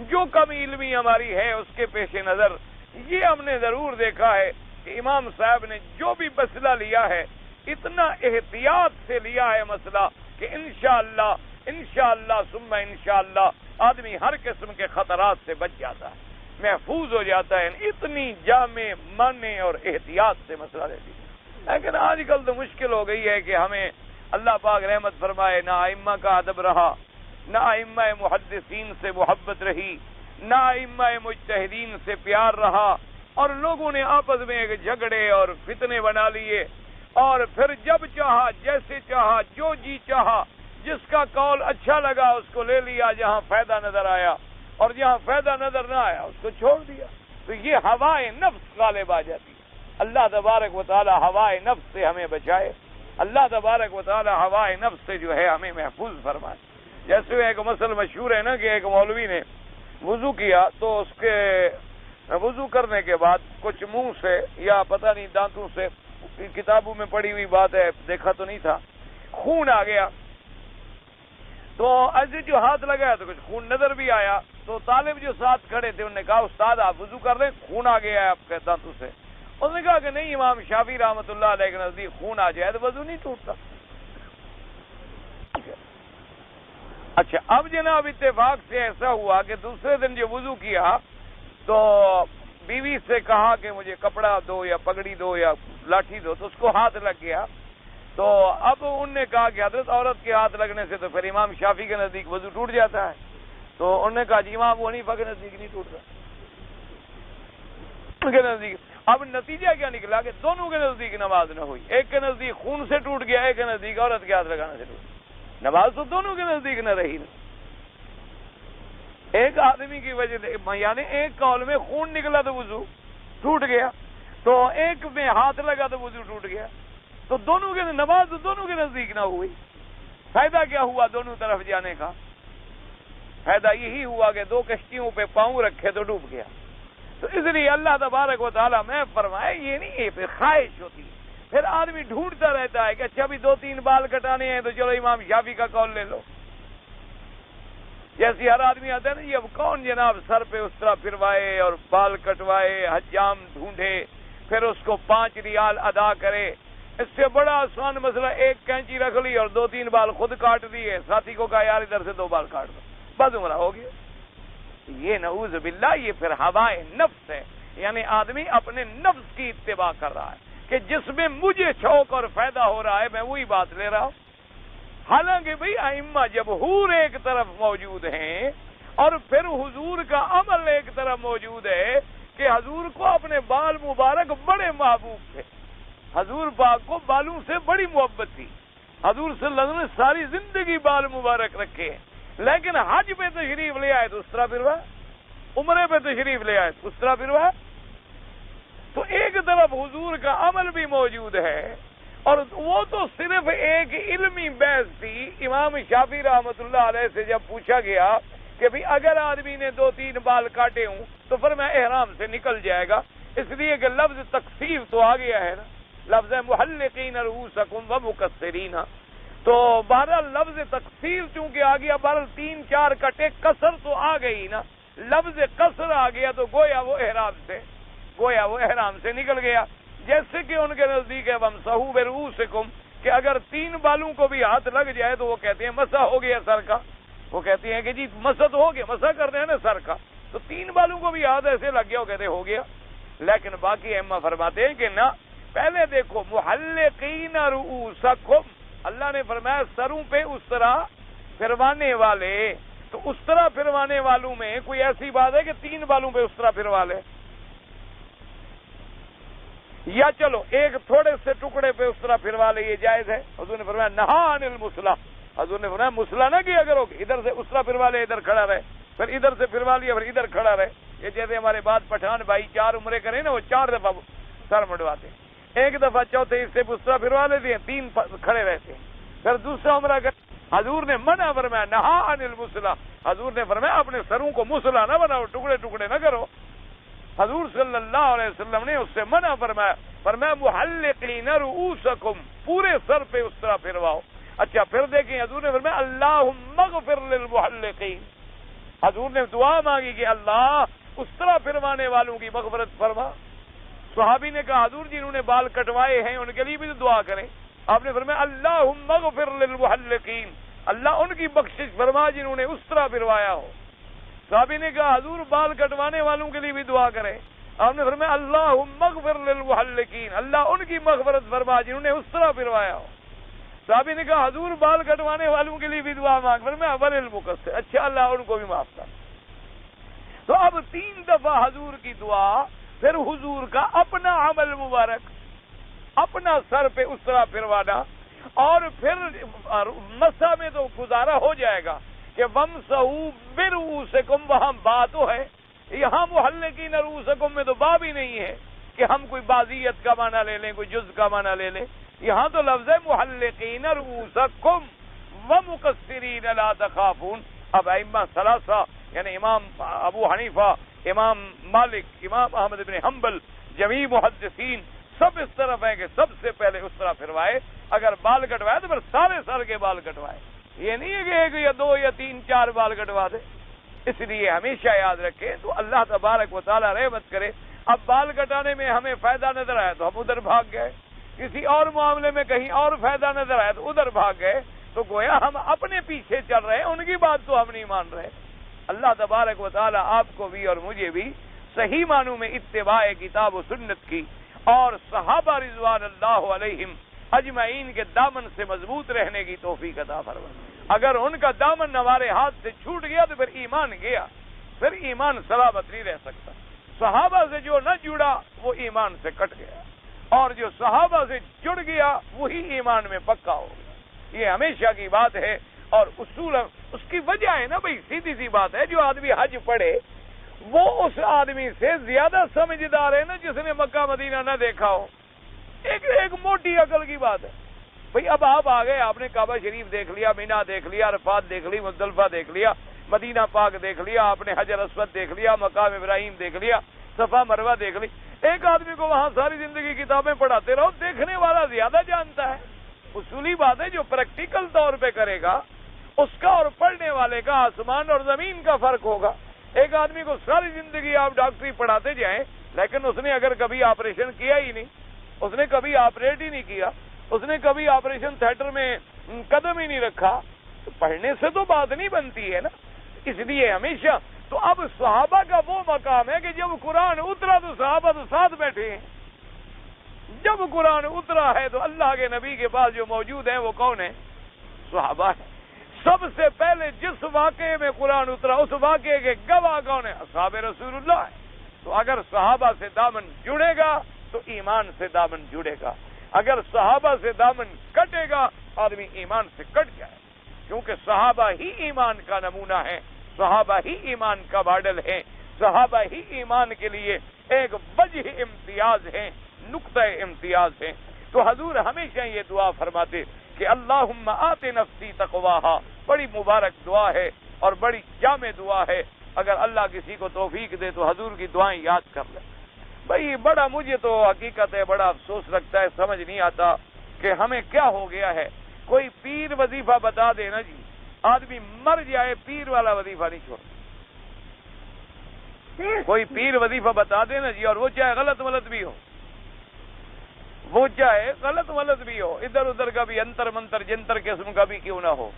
جو کم علمی ہماری ہے اس کے پیش نظر یہ ہم نے ضرور دیکھا ہے کہ امام صاحب نے جو بھی مسئلہ لیا ہے اتنا احتیاط سے لیا ہے مسئلہ کہ انشاءاللہ ثم انشاءاللہ آدمی ہر قسم کے خطرات سے بچ جاتا ہے، محفوظ ہو جاتا ہے، اتنی جامع معنی اور احتیاط سے مسئلہ لیتی ہے۔ لیکن آج کل تو مشکل ہو گئی ہے کہ ہمیں اللہ پاک رحمت فرمائے نہ ائمہ کا ادب رہا، نہ ائمہ محدثین سے محبت رہی، نہ ائمہ مجتہدین سے پیار رہا، اور لوگوں نے آپس میں ایک جھگڑے اور فتنے بنا لیے، اور پھر جب چاہا جیسے چاہا جو جی چاہا جس کا قول اچھا لگا اس کو لے لیا، جہاں فائدہ نظر آیا، اور جہاں فائدہ نظر نہ آیا اس کو چھوڑ دیا۔ تو یہ ہوائے نفس غالب آ جاتی ہے۔ اللہ تبارک و تعالی ہوائے نفس سے ہمیں بچائے، اللہ تبارک و تعالی ہوائے نفس سے جو ہے ہمیں محفوظ فرمائے۔ جیسے ایک مسئلہ مشہور ہے نا کہ ایک مولوی نے وضو کیا تو اس کے وضو کرنے کے بعد کچھ منہ سے یا پتہ نہیں دانتوں سے، کتابوں میں پڑھی ہوئی بات ہے، دیکھا تو نہیں تھا، خون آ گیا، تو ایسے جو ہاتھ لگایا تو کچھ خون نظر بھی آیا، تو طالب جو ساتھ کھڑے تھے انہوں نے کہا استاد آپ وضو کر رہے ہیں، خون آ گیا ہے آپ کے دانتوں سے؟ اس نے کہا کہ نہیں، امام شافعی رحمۃ اللہ علیہ کے نزدیک خون آ جائے تو وضو نہیں ٹوٹتا۔ اچھا اب جناب اتفاق سے ایسا ہوا کہ دوسرے دن جو وضو کیا تو بیوی سے کہا کہ مجھے کپڑا دو یا پگڑی دو یا لاٹھی دو، تو اس کو ہاتھ لگ گیا، تو اب انہوں نے کہا کہ حضرت عورت کے ہاتھ لگنے سے تو پھر امام شافعی کے نزدیک وضو ٹوٹ جاتا ہے، تو انہوں نے کہا جی امام ابو حنیفہ کے نزدیک نہیں ٹوٹتا، ان کے نزدیک۔ اب نتیجہ کیا نکلا کہ دونوں کے نزدیک نماز نہ ہوئی، ایک کے نزدیک خون سے ٹوٹ گیا، ایک کے نزدیک عورت کے ہاتھ لگانے سے ٹوٹ گیا، نماز تو دونوں کے نزدیک نہ رہی نا۔ ایک آدمی کی وجہ سے یعنی ایک قول میں خون نکلا تو وضو ٹوٹ گیا، تو ایک میں ہاتھ لگا تو وضو ٹوٹ گیا، تو دونوں کے نماز دونوں کے نزدیک نہ ہوئی۔ فائدہ کیا ہوا دونوں طرف جانے کا؟ فائدہ یہی ہوا کہ دو کشتیوں پہ پاؤں رکھے تو ڈوب گیا۔ تو اس لیے اللہ تبارک و تعالیٰ میں فرمائے یہ نہیں ہے، پھر خواہش ہوتی ہے، پھر آدمی ڈھونڈتا رہتا ہے کہ اچھا بھی 2-3 بال کٹانے ہیں تو چلو امام شافعی کا قول لے لو۔ جیسے ہر آدمی آتا ہے نا یہ اب کون جناب سر پہ اس طرح پھروائے اور بال کٹوائے، حجام ڈھونڈے، پھر اس کو 5 ریال ادا کرے، اس سے بڑا آسان مسئلہ ایک کینچی رکھ لی اور 2-3 بال خود کاٹ دیے، ساتھی کو کہا یار ادھر سے 2 بال کاٹ دو، بس عمرہ ہو گیا۔ یہ نعوذ باللہ یہ پھر ہوائے نفس ہے، یعنی آدمی اپنے نفس کی اتباع کر رہا ہے کہ جس میں مجھے شوق اور فائدہ ہو رہا ہے میں وہی بات لے رہا ہوں۔ حالانکہ بھئی ائمہ جمہور ایک طرف موجود ہیں اور پھر حضور کا عمل ایک طرف موجود ہے کہ حضور کو اپنے بال مبارک بڑے محبوب تھے، حضور پاک کو بالوں سے بڑی محبت تھی، حضور صلی اللہ علیہ وسلم نے ساری زندگی بال مبارک رکھے، لیکن حج پہ تشریف لے آئے تو اس طرح پھروا، عمرے پہ تشریف لے آئے تو اس طرح پھروا۔ تو ایک طرف حضور کا عمل بھی موجود ہے اور وہ تو صرف ایک علمی بحث تھی۔ امام شافعی رحمۃ اللہ علیہ سے جب پوچھا گیا کہ بھی اگر آدمی نے 2-3 بال کاٹے ہوں تو فرمایا احرام سے نکل جائے گا، اس لیے کہ لفظ تقصیر تو آ گیا ہے نا، لفظ محلقین رؤوسکم ومقصرین، تو بہرحال لفظ تقصیر چونکہ آ گیا، بہرحال 3-4 کٹے، قصر تو آ گئی نا، لفظ قصر آ گیا تو گویا وہ احرام سے نکل گیا۔ جیسے کہ ان کے نزدیک ہے وامسحوا برؤوسکم کہ اگر 3 بالوں کو بھی ہاتھ لگ جائے تو وہ کہتے ہیں مسح ہو گیا سر کا، وہ کہتے ہیں کہ جی مسح تو ہو گیا، مسح کرتے ہیں نا سر کا، تو 3 بالوں کو بھی ہاتھ ایسے لگ گیا وہ کہتے ہیں ہو گیا۔ لیکن باقی ائمہ فرماتے ہیں کہ نہ، پہلے دیکھو محلقین رؤوسکم، اللہ نے فرمایا سروں پہ اس طرح پھروانے والے، تو اس طرح پھروانے والوں میں کوئی ایسی بات ہے کہ 3 بالوں پہ اس طرح پھروا لے، یا چلو ایک تھوڑے سے ٹکڑے پہ اس طرح پھروا لے، یہ جائز ہے؟ حضور نے فرمایا نہا عن المصلہ، حضور نے فرمایا مسئلہ نہ کیا کرو کہ ادھر سے اس طرح پھروا لے ادھر کھڑا رہے، پھر ادھر سے پھروا لیا پھر ادھر کھڑا رہے۔ یہ جیسے ہمارے بعد پٹھان بھائی 4 عمرے کریں نا، وہ 4 دفعہ سر مڈواتے ہیں، ایک دفعہ چوتھے حصے پہ اس طرح پھروا لیتے ہیں، 3 کھڑے رہتے ہیں، پھر دوسرا عمرہ کر۔ حضور نے منع فرمایا نہا عن المصلہ، حضور نے فرمایا اپنے سروں کو مصلہ نہ بناؤ، ٹکڑے ٹکڑے نہ کرو، حضور صلی اللہ علیہ وسلم نے اس سے منع فرمایا، فرمایا محلقین رؤوسکم، پورے سر پہ اس طرح پھرواؤ۔ اچھا پھر دیکھیں حضور نے فرمایا اللہم اغفر للمحلقین، حضور نے دعا مانگی کہ اللہ اس طرح پھروانے والوں کی مغفرت فرما۔ صحابی نے کہا حضور جنہوں نے بال کٹوائے ہیں ان کے لیے بھی دعا کریں، آپ نے فرمایا اللہم اغفر للمحلقین، اللہ ان کی بخشش فرما جنہوں نے اس طرح پھروایا ہو۔ صحابی نے کہا حضور بال کٹوانے والوں کے لیے بھی دعا کریں، آپ نے فرمایا اللہم اغفر للمحلقین، اللہ ان کی مغفرت فرما جنہوں نے اس طرح پھروایا ہو۔ صحابی نے کہا حضور بال کٹوانے والوں کے لیے بھی دعا مانگ، فرمایا وللمقصر، اچھا اللہ ان کو بھی معاف کر۔ تو اب 3 دفعہ حضور کی دعا، پھر حضور کا اپنا عمل مبارک، اپنا سر پہ اس طرح پھروانا، اور پھر مسح میں تو گزارا ہو جائے گا کہ وامسحوا برؤوسکم، وہاں با تو ہے، یہاں محلقین رؤوسکم میں تو با بھی نہیں ہے کہ ہم کوئی بعضیت کا معنی لے لیں، کوئی جز کا معنی لے لیں، یہاں تو لفظ ہے محلقین رؤوسکم ومقصرین لا تخافون۔ اب ائمہ ثلاثہ یعنی امام ابو حنیفہ، امام مالک، امام احمد بن حنبل، جمیع محدثین سب اس طرف ہیں کہ سب سے پہلے اس طرح پھروائے، اگر بال کٹوائے تو پھر سارے سر کے بال کٹوائے، یہ نہیں ہے کہ 1 یا 2 یا 3 4 بال کٹوا دے۔ اس لیے ہمیشہ یاد رکھیں تو اللہ تبارک و تعالیٰ رحمت کرے۔ اب بال کٹانے میں ہمیں فائدہ نظر آیا تو ہم ادھر بھاگ گئے، کسی اور معاملے میں کہیں اور فائدہ نظر آیا تو ادھر بھاگ گئے، تو گویا ہم اپنے پیچھے چل رہے ہیں، ان کی بات تو ہم نہیں مان رہے۔ اللہ تبارک و تعالیٰ آپ کو بھی اور مجھے بھی صحیح معنوں میں اتباع کتاب و سنت کی اور صحابہ رضوان اللہ علیہم اجمعین کے دامن سے مضبوط رہنے کی توفیق عطا فرمائے۔ اگر ان کا دامن ہمارے ہاتھ سے چھوٹ گیا تو پھر ایمان گیا، پھر ایمان سلامت نہیں رہ سکتا۔ صحابہ سے جو نہ جڑا وہ ایمان سے کٹ گیا، اور جو صحابہ سے جڑ گیا وہی ایمان میں پکا ہو گیا۔ یہ ہمیشہ کی بات ہے اور اصول اس کی وجہ ہے نا بھائی، سیدھی سی بات ہے، جو آدمی حج پڑھے وہ اس آدمی سے زیادہ سمجھدار ہے نا جس نے مکہ مدینہ نہ دیکھا ہو۔ ایک موٹی عقل کی بات ہے بھئی، اب آپ آ گئے، آپ نے کعبہ شریف دیکھ لیا، مینا دیکھ لیا، عرفات دیکھ لی، مزدلفہ دیکھ لیا، مدینہ پاک دیکھ لیا، آپ نے حجر اسود دیکھ لیا، مقام ابراہیم دیکھ لیا، صفا مروہ دیکھ لی۔ ایک آدمی کو وہاں ساری زندگی کتابیں پڑھاتے رہو، دیکھنے والا زیادہ جانتا ہے۔ اصولی بات ہے، جو پریکٹیکل طور پہ کرے گا اس کا اور پڑھنے والے کا آسمان اور زمین کا فرق ہوگا۔ ایک آدمی کو ساری زندگی آپ ڈاکٹری پڑھاتے جائیں، لیکن اس نے اگر کبھی آپریشن کیا ہی نہیں، اس نے کبھی آپریٹ ہی نہیں کیا، اس نے کبھی آپریشن تھیٹر میں قدم ہی نہیں رکھا، تو پڑھنے سے تو بات نہیں بنتی ہے نا۔ اس لیے ہمیشہ تو تو اب صحابہ کا وہ مقام ہے کہ جب قرآن اترا تو صحابہ تو ساتھ بیٹھے ہیں. جب قرآن اترا ہے تو اللہ کے نبی کے پاس جو موجود ہیں وہ کون ہیں؟ صحابہ ہیں. سب سے پہلے جس واقعے میں قرآن اترا اس واقعے کے گواہ کون ہیں؟ اصحاب رسول اللہ ہیں. تو اگر صحابہ سے دامن جڑے گا تو ایمان سے دامن جڑے گا. اگر صحابہ سے دامن کٹے گا آدمی ایمان سے کٹ جائے. کیونکہ صحابہ ہی ایمان کا نمونہ ہے، صحابہ ہی ایمان کا ماڈل ہے، صحابہ ہی ایمان کے لیے ایک وجہ امتیاز ہے، نقطہ امتیاز ہے. تو حضور ہمیشہ یہ دعا فرماتے کہ اللہم آت نفسی تقواہا. بڑی مبارک دعا ہے اور بڑی جامع دعا ہے. اگر اللہ کسی کو توفیق دے تو حضور کی دعائیں یاد کر لیں. بھائی بڑا مجھے تو حقیقت ہے بڑا افسوس لگتا ہے، سمجھ نہیں آتا کہ ہمیں کیا ہو گیا ہے. کوئی پیر وظیفہ بتا دے نا جی، آدمی مر جائے پیر والا وظیفہ نہیں چھوڑ. کوئی پیر وظیفہ بتا دے نا جی، اور وہ چاہے غلط غلط بھی ہو، وہ چاہے غلط غلط بھی ہو، ادھر ادھر کا بھی انتر منتر جنتر قسم کا بھی کیوں نہ ہو،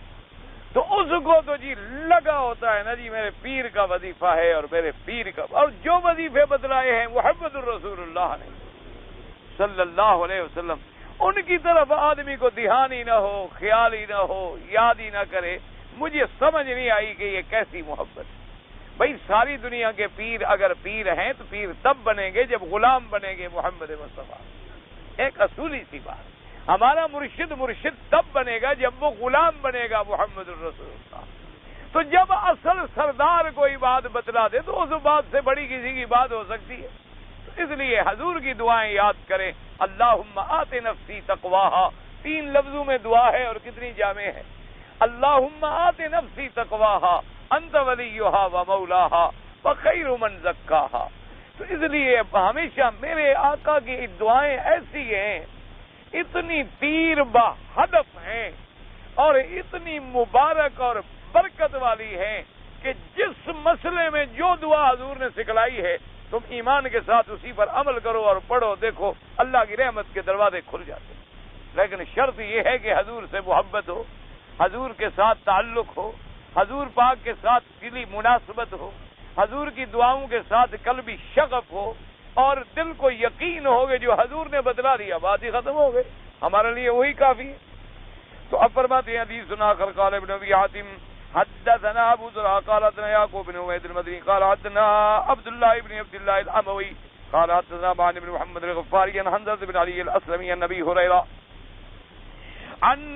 تو اس کو تو جی لگا ہوتا ہے نا جی میرے پیر کا وظیفہ ہے اور میرے پیر کا. اور جو وظیفے بتلائے ہیں محمد الرسول اللہ نے صلی اللہ علیہ وسلم، ان کی طرف آدمی کو دھیان ہی نہ ہو، خیال ہی نہ ہو، یاد ہی نہ کرے. مجھے سمجھ نہیں آئی کہ یہ کیسی محبت. بھائی ساری دنیا کے پیر اگر پیر ہیں تو پیر تب بنیں گے جب غلام بنیں گے محمد مصطفیٰ. ایک اصولی سی بات. ہمارا مرشد تب بنے گا جب وہ غلام بنے گا محمد الرسول اللہ. تو جب اصل سردار کوئی بات بتلا دے تو اس بات سے بڑی کسی کی بات ہو سکتی ہے. تو اس لیے حضور کی دعائیں یاد کریں. اللہم آت نفسی تقواہا 3 لفظوں میں دعا ہے اور کتنی جامع ہے. اللہم آت نفسی تقواہا انت ولیہا و مولاہا وخیر من زکاہا. تو اس لیے ہمیشہ میرے آقا کی دعائیں ایسی ہیں، اتنی تیر با ہدف ہیں اور اتنی مبارک اور برکت والی ہیں کہ جس مسئلے میں جو دعا حضور نے سکھلائی ہے تم ایمان کے ساتھ اسی پر عمل کرو اور پڑھو، دیکھو اللہ کی رحمت کے دروازے کھل جاتے ہیں. لیکن شرط یہ ہے کہ حضور سے محبت ہو، حضور کے ساتھ تعلق ہو، حضور پاک کے ساتھ دلی مناسبت ہو، حضور کی دعاؤں کے ساتھ قلبی شغف ہو اور دل کو یقین ہو کہ جو حضور نے بتلا دیا بات ہی ختم ہو گئی، ہمارے لیے وہی کافی ہے. تو اب فرماتے ہیں حدیث سنا کر قال ابن ابی حاتم حدثنا ابو زرع قال حدثنا یعقوب بن عبید المدنی قال حدثنا عبد الله بن عبد الله الاموی قال حدثنا معن بن محمد الغفاری عن حنظلة بن علی الاسلمی عن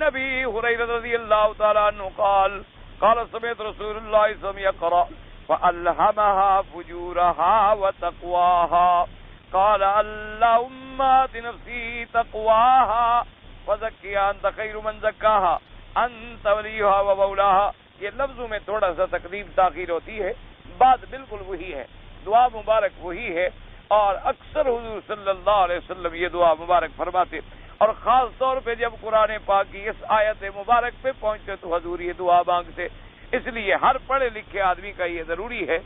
ابی ہریرہ رضی اللہ تعالی عنہ قال قال سمعت رسول اللہ صلی اللہ علیہ وسلم يقرأ فألهمها فجورها وتقواها قال اللهم آت نفسي تقواها وزكها أنت خير من زكاها أنت وليها ومولاها. یہ لفظوں میں تھوڑا سا تقدیم تاخیر ہوتی ہے، بات بالکل وہی ہے، دعا مبارک وہی ہے. اور اکثر حضور صلی اللہ علیہ وسلم یہ دعا مبارک فرماتے، اور خاص طور پہ جب قرآن پاک کی اس آیت مبارک پہ پہنچتے تو حضور یہ دعا مانگتے. اس لیے ہر پڑھے لکھے آدمی کا یہ ضروری ہے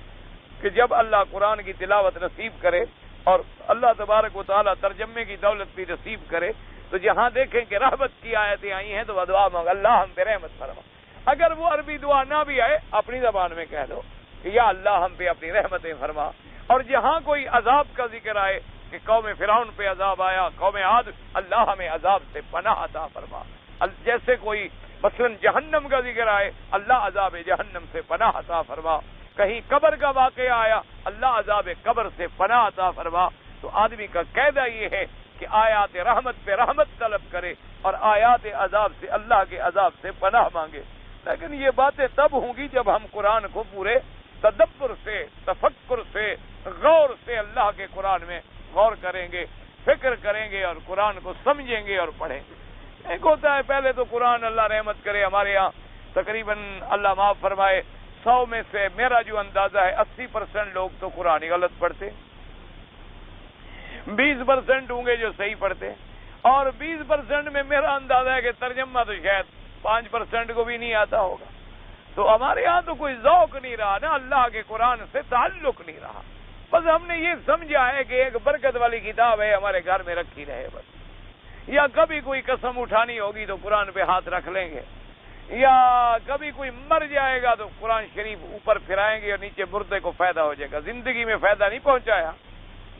کہ جب اللہ قرآن کی تلاوت نصیب کرے اور اللہ تبارک و تعالیٰ ترجمے کی دولت بھی نصیب کرے تو جہاں دیکھیں کہ رحمت کی آیتیں آئی ہیں تو دعا مانگ اللہ ہم پہ رحمت فرما. اگر وہ عربی دعا نہ بھی آئے اپنی زبان میں کہہ دو کہ یا اللہ ہم پہ اپنی رحمتیں فرما. اور جہاں کوئی عذاب کا ذکر آئے کہ قوم فرعون پہ عذاب آیا، قوم عاد، اللہ ہمیں عذاب سے پناہ عطا فرما. جیسے کوئی مثلا جہنم کا ذکر آئے اللہ عذاب جہنم سے پناہ عطا فرما. کہیں قبر کا واقعہ آیا اللہ عذاب قبر سے پناہ عطا فرما. تو آدمی کا قاعدہ یہ ہے کہ آیات رحمت پہ رحمت طلب کرے اور آیات عذاب سے اللہ کے عذاب سے پناہ مانگے. لیکن یہ باتیں تب ہوں گی جب ہم قرآن کو پورے تدبر سے، تفکر سے، غور سے اللہ کے قرآن میں غور کریں گے، فکر کریں گے اور قرآن کو سمجھیں گے اور پڑھیں گے. ایک ہوتا ہے پہلے تو قرآن اللہ رحمت کرے ہمارے یہاں تقریباً اللہ معاف فرمائے 100 میں سے میرا جو اندازہ ہے 80% لوگ تو قرآن ہی غلط پڑھتے، 20% ہوں گے جو صحیح پڑھتے، اور 20% میں میرا اندازہ ہے کہ ترجمہ تو شاید 5% کو بھی نہیں آتا ہوگا. تو ہمارے ہاں تو کوئی ذوق نہیں رہا نا، اللہ کے قرآن سے تعلق نہیں رہا. بس ہم نے یہ سمجھا ہے کہ ایک برکت والی کتاب ہے ہمارے گھر میں رکھی رہے بس، یا کبھی کوئی قسم اٹھانی ہوگی تو قرآن پہ ہاتھ رکھ لیں گے، یا کبھی کوئی مر جائے گا تو قرآن شریف اوپر پھرائیں گے اور نیچے مردے کو فائدہ ہو جائے گا. زندگی میں فائدہ نہیں پہنچایا،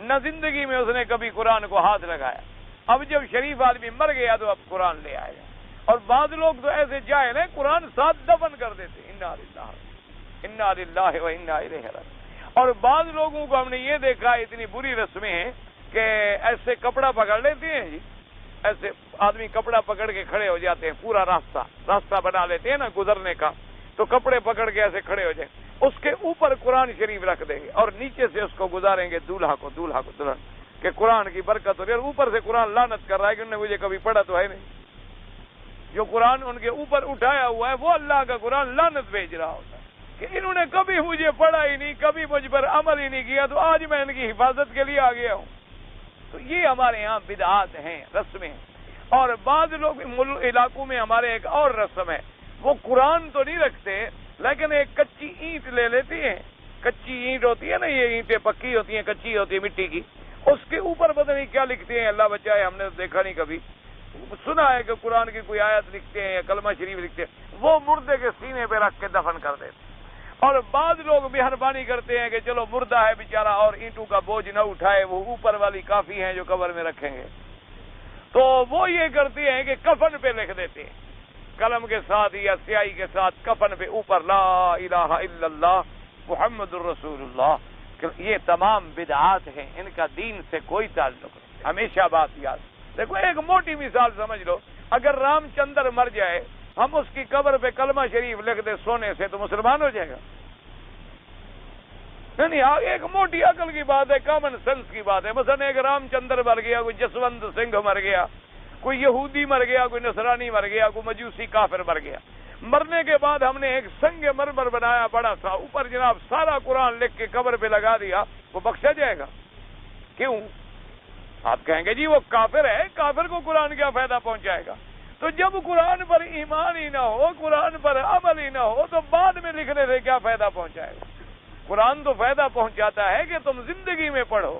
نہ زندگی میں اس نے کبھی قرآن کو ہاتھ لگایا. اب جب شریف آدمی مر گیا تو اب قرآن لے آئے گا. اور بعض لوگ تو ایسے جاہل ہیں قرآن ساتھ دفن کر دیتے. انا للہ و انا الیہ راجعون. اور بعض لوگوں کو ہم نے یہ دیکھا اتنی بری رسمیں ہیں کہ ایسے کپڑا پکڑ لیتے ہیں جی، ایسے آدمی کپڑا پکڑ کے کھڑے ہو جاتے ہیں، پورا راستہ بنا لیتے ہیں نا گزرنے کا، تو کپڑے پکڑ کے ایسے کھڑے ہو جائیں، اس کے اوپر قرآن شریف رکھ دیں گے اور نیچے سے اس کو گزاریں گے دولہا کو دلہن کہ قرآن کی برکت ہو رہی ہے. اور اوپر سے قرآن لعنت کر رہا ہے کہ انہوں نے مجھے کبھی پڑھا تو ہے نہیں. جو قرآن ان کے اوپر اٹھایا ہوا ہے وہ اللہ کا قرآن لعنت بھیج رہا ہوتا ہے کہ انہوں نے کبھی مجھے پڑھا ہی نہیں، کبھی مجھ پر عمل ہی نہیں کیا، تو آج میں ان کی حفاظت کے لیے آ گیا ہوں. تو یہ ہمارے یہاں بدعات ہیں، رسمیں. اور بعض لوگ علاقوں میں ہمارے ایک اور رسم ہے، وہ قرآن تو نہیں رکھتے لیکن ایک کچی اینٹ لے لیتی ہیں. کچی اینٹ ہوتی ہے نا، یہ اینٹیں پکی ہوتی ہیں، کچی ہوتی ہے مٹی کی، اس کے اوپر پتہ نہیں کیا لکھتے ہیں، اللہ بچائے، ہم نے تو دیکھا نہیں کبھی. سنا ہے کہ قرآن کی کوئی آیت لکھتے ہیں یا کلمہ شریف لکھتے ہیں، وہ مردے کے سینے پہ رکھ کے دفن کر دیتے. اور بعض لوگ مہربانی کرتے ہیں کہ چلو مردہ ہے بیچارہ اور اینٹوں کا بوجھ نہ اٹھائے، وہ اوپر والی کافی ہیں جو قبر میں رکھیں گے، تو وہ یہ کرتے ہیں کہ کفن پہ لکھ دیتے ہیں قلم کے ساتھ یا سیاہی کے ساتھ، کفن پہ اوپر لا الہ الا اللہ محمد الرسول اللہ. یہ تمام بدعات ہیں، ان کا دین سے کوئی تعلق نہیں. ہمیشہ بات یاد دیکھو، ایک موٹی مثال سمجھ لو، اگر رام چندر مر جائے، ہم اس کی قبر پہ کلمہ شریف لکھ دیں سونے سے، تو مسلمان ہو جائے گا؟ نہیں، ایک موٹی عقل کی بات ہے، کامن سینس کی بات ہے. مثلا ایک رام چندر مر گیا، کوئی جسونت سنگھ مر گیا، کوئی یہودی مر گیا، کوئی نصرانی مر گیا، کوئی مجوسی کافر مر گیا. مرنے کے بعد ہم نے ایک سنگ مرمر بنایا بڑا سا، اوپر جناب سارا قرآن لکھ کے قبر پہ لگا دیا، وہ بخشا جائے گا؟ کیوں؟ آپ کہیں گے جی وہ کافر ہے، کافر کو قرآن کیا فائدہ پہنچائے گا؟ تو جب قرآن پر ایمان ہی نہ ہو، قرآن پر عمل ہی نہ ہو، تو بعد میں لکھنے سے کیا فائدہ پہنچائے گا؟ قرآن تو فائدہ پہنچاتا ہے کہ تم زندگی میں پڑھو،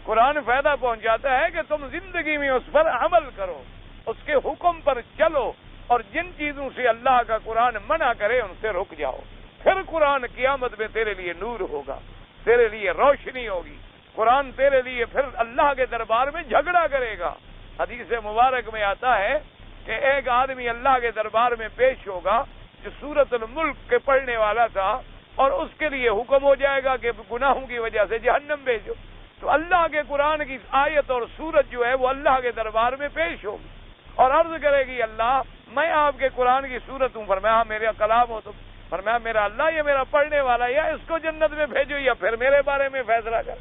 قرآن فائدہ پہنچاتا ہے کہ تم زندگی میں اس پر عمل کرو، اس کے حکم پر چلو، اور جن چیزوں سے اللہ کا قرآن منع کرے ان سے رک جاؤ. پھر قرآن قیامت میں تیرے لیے نور ہوگا، تیرے لیے روشنی ہوگی. قرآن تیرے لیے پھر اللہ کے دربار میں جھگڑا کرے گا. حدیث مبارک میں آتا ہے کہ ایک آدمی اللہ کے دربار میں پیش ہوگا جو سورۃ الملک کے پڑھنے والا تھا، اور اس کے لیے حکم ہو جائے گا کہ گناہوں کی وجہ سے جہنم بھیجو. تو اللہ کے قرآن کی آیت اور سورت جو ہے وہ اللہ کے دربار میں پیش ہوگی اور عرض کرے گی اللہ میں آپ کے قرآن کی سورت ہوں. فرمایا میرا کلام ہو تو؟ فرمایا میرا اللہ، یہ میرا پڑھنے والا، یا اس کو جنت میں بھیجو یا پھر میرے بارے میں فیصلہ کر.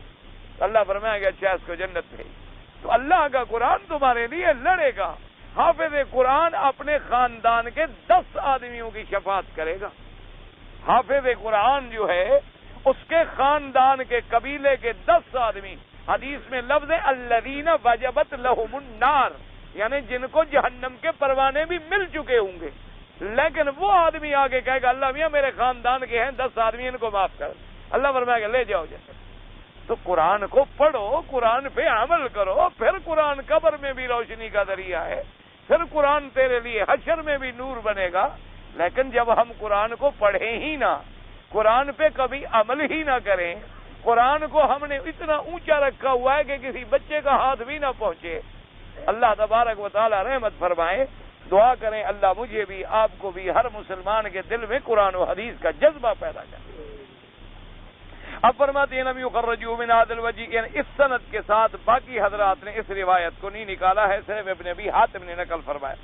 اللہ فرمایا کہ اچھا اس کو جنت بھیج. تو اللہ کا قرآن تمہارے لیے لڑے گا. حافظ قرآن اپنے خاندان کے 10 آدمیوں کی شفاعت کرے گا. حافظ قرآن جو ہے اس کے خاندان کے قبیلے کے 10 آدمی، حدیث میں لفظ ہے الذین وجبت لہم النار، یعنی جن کو جہنم کے پروانے بھی مل چکے ہوں گے، لیکن وہ آدمی آگے کہے گا اللہ میاں میرے خاندان کے ہیں 10 آدمی، ان کو معاف کر. اللہ فرمائے گا لے جاؤ جیسے. تو قرآن کو پڑھو، قرآن پہ عمل کرو، پھر قرآن قبر میں بھی روشنی کا ذریعہ ہے، پھر قرآن تیرے لیے حشر میں بھی نور بنے گا. لیکن جب ہم قرآن کو پڑھیں ہی نہ، قرآن پہ کبھی عمل ہی نہ کریں، قرآن کو ہم نے اتنا اونچا رکھا ہوا ہے کہ کسی بچے کا ہاتھ بھی نہ پہنچے. اللہ تبارک و تعالی رحمت فرمائے. دعا کریں اللہ مجھے بھی، آپ کو بھی، ہر مسلمان کے دل میں قرآن و حدیث کا جذبہ پیدا کرے. اب فرماتے ہیں نبی خرجوا من هذا الوجه، یعنی اس سند کے ساتھ باقی حضرات نے اس روایت کو نہیں نکالا ہے، صرف ابن ابی حاتم نے نقل فرمایا.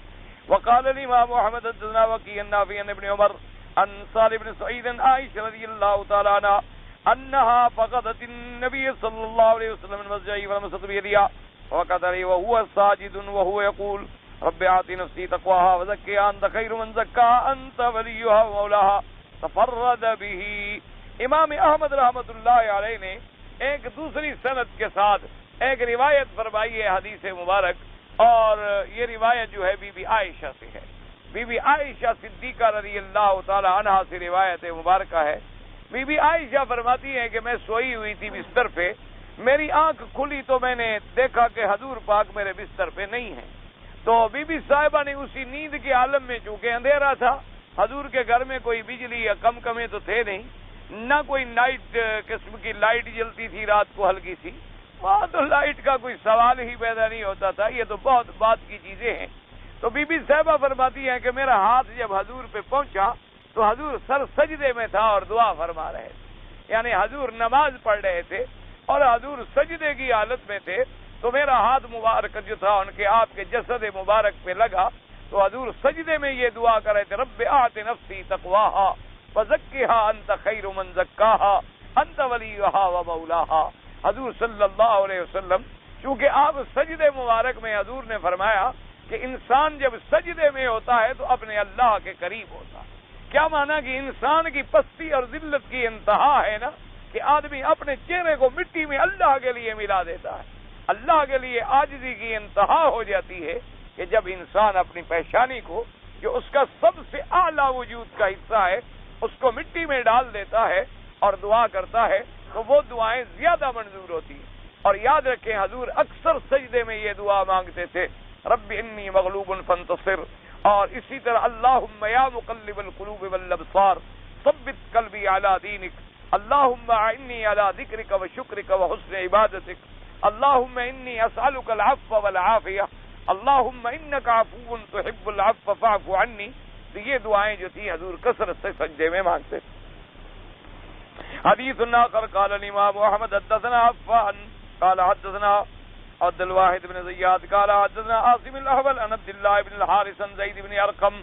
وقال الامام محمد حدثنا وكيع النافع عن ابن عمر عن صالح بن سعيد عائشة رضي الله تعالى عنها انها فقدت النبي صلى الله عليه وسلم من مسجده فلمست بيدها وقد عليه وهو ساجد وهو يقول رب اعطي نفسي تقواها وزكها انت خير من زكاها انت وليها ومولاها تفرد به. امام احمد رحمت اللہ علیہ نے ایک دوسری سند کے ساتھ ایک روایت فرمائی ہے حدیث مبارک، اور یہ روایت جو ہے بی بی عائشہ سے ہے. بی بی عائشہ صدیقہ رضی اللہ تعالی عنہا سے روایت مبارکہ ہے. بی بی عائشہ فرماتی ہے کہ میں سوئی ہوئی تھی بستر پہ، میری آنکھ کھلی تو میں نے دیکھا کہ حضور پاک میرے بستر پہ نہیں ہیں. تو بی بی صاحبہ نے اسی نیند کے عالم میں، چونکہ اندھیرا تھا، حضور کے گھر میں کوئی بجلی یا کمکمے تو تھے نہیں، نہ کوئی نائٹ قسم کی لائٹ جلتی تھی رات کو ہلکی سی، وہاں تو لائٹ کا کوئی سوال ہی پیدا نہیں ہوتا تھا، یہ تو بہت بات کی چیزیں ہیں۔ تو بی بی صاحبہ فرماتی ہیں کہ میرا ہاتھ جب حضور پہ پہنچا تو حضور سر سجدے میں تھا اور دعا فرما رہے تھے، یعنی حضور نماز پڑھ رہے تھے اور حضور سجدے کی حالت میں تھے، تو میرا ہاتھ مبارک جو تھا ان کے آپ کے جسد مبارک پہ لگا، تو حضور سجدے میں یہ دعا کر رہے تھے، رب آت نفسی تقواہا وزکھا انت خیر من زکاہا انت ولیہا و مولاہا۔ حضور صلی اللہ علیہ وسلم چونکہ آپ سجدے مبارک میں حضور نے فرمایا کہ انسان جب سجدے میں ہوتا ہے تو اپنے اللہ کے قریب ہوتا ہے۔ کیا مانا کہ انسان کی پستی اور ذلت کی انتہا ہے نا کہ آدمی اپنے چہرے کو مٹی میں اللہ کے لیے ملا دیتا ہے۔ اللہ کے لیے عاجزی کی انتہا ہو جاتی ہے کہ جب انسان اپنی پیشانی کو جو اس کا سب سے اعلیٰ وجود کا حصہ ہے اس کو مٹی میں ڈال دیتا ہے اور دعا کرتا ہے تو وہ دعائیں زیادہ منظور ہوتی ہیں۔ اور یاد رکھیں حضور اکثر سجدے میں یہ دعا مانگتے تھے، رب انی مغلوب فانتصر، اور اسی طرح اللہم یا مقلب القلوب والابصار ثبت قلبی علی دینک، اللہم اعنی علی ذکرک وشکرک وحسن عبادتک، اللہم انی اسألک العفو والعافیہ، اللہم انک عفو تحب العفو فاعف عنی۔ تو یہ دعائیں جو تھی حضور کثرت سے سجدے میں مانگتے تھے۔ حدیث آخر قال الامام احمد حدثنا عفان قال حدثنا عبد الواحد بن زیاد قال حدثنا عاصم الاحول عن عبد الله بن الحارث عن زید بن ارقم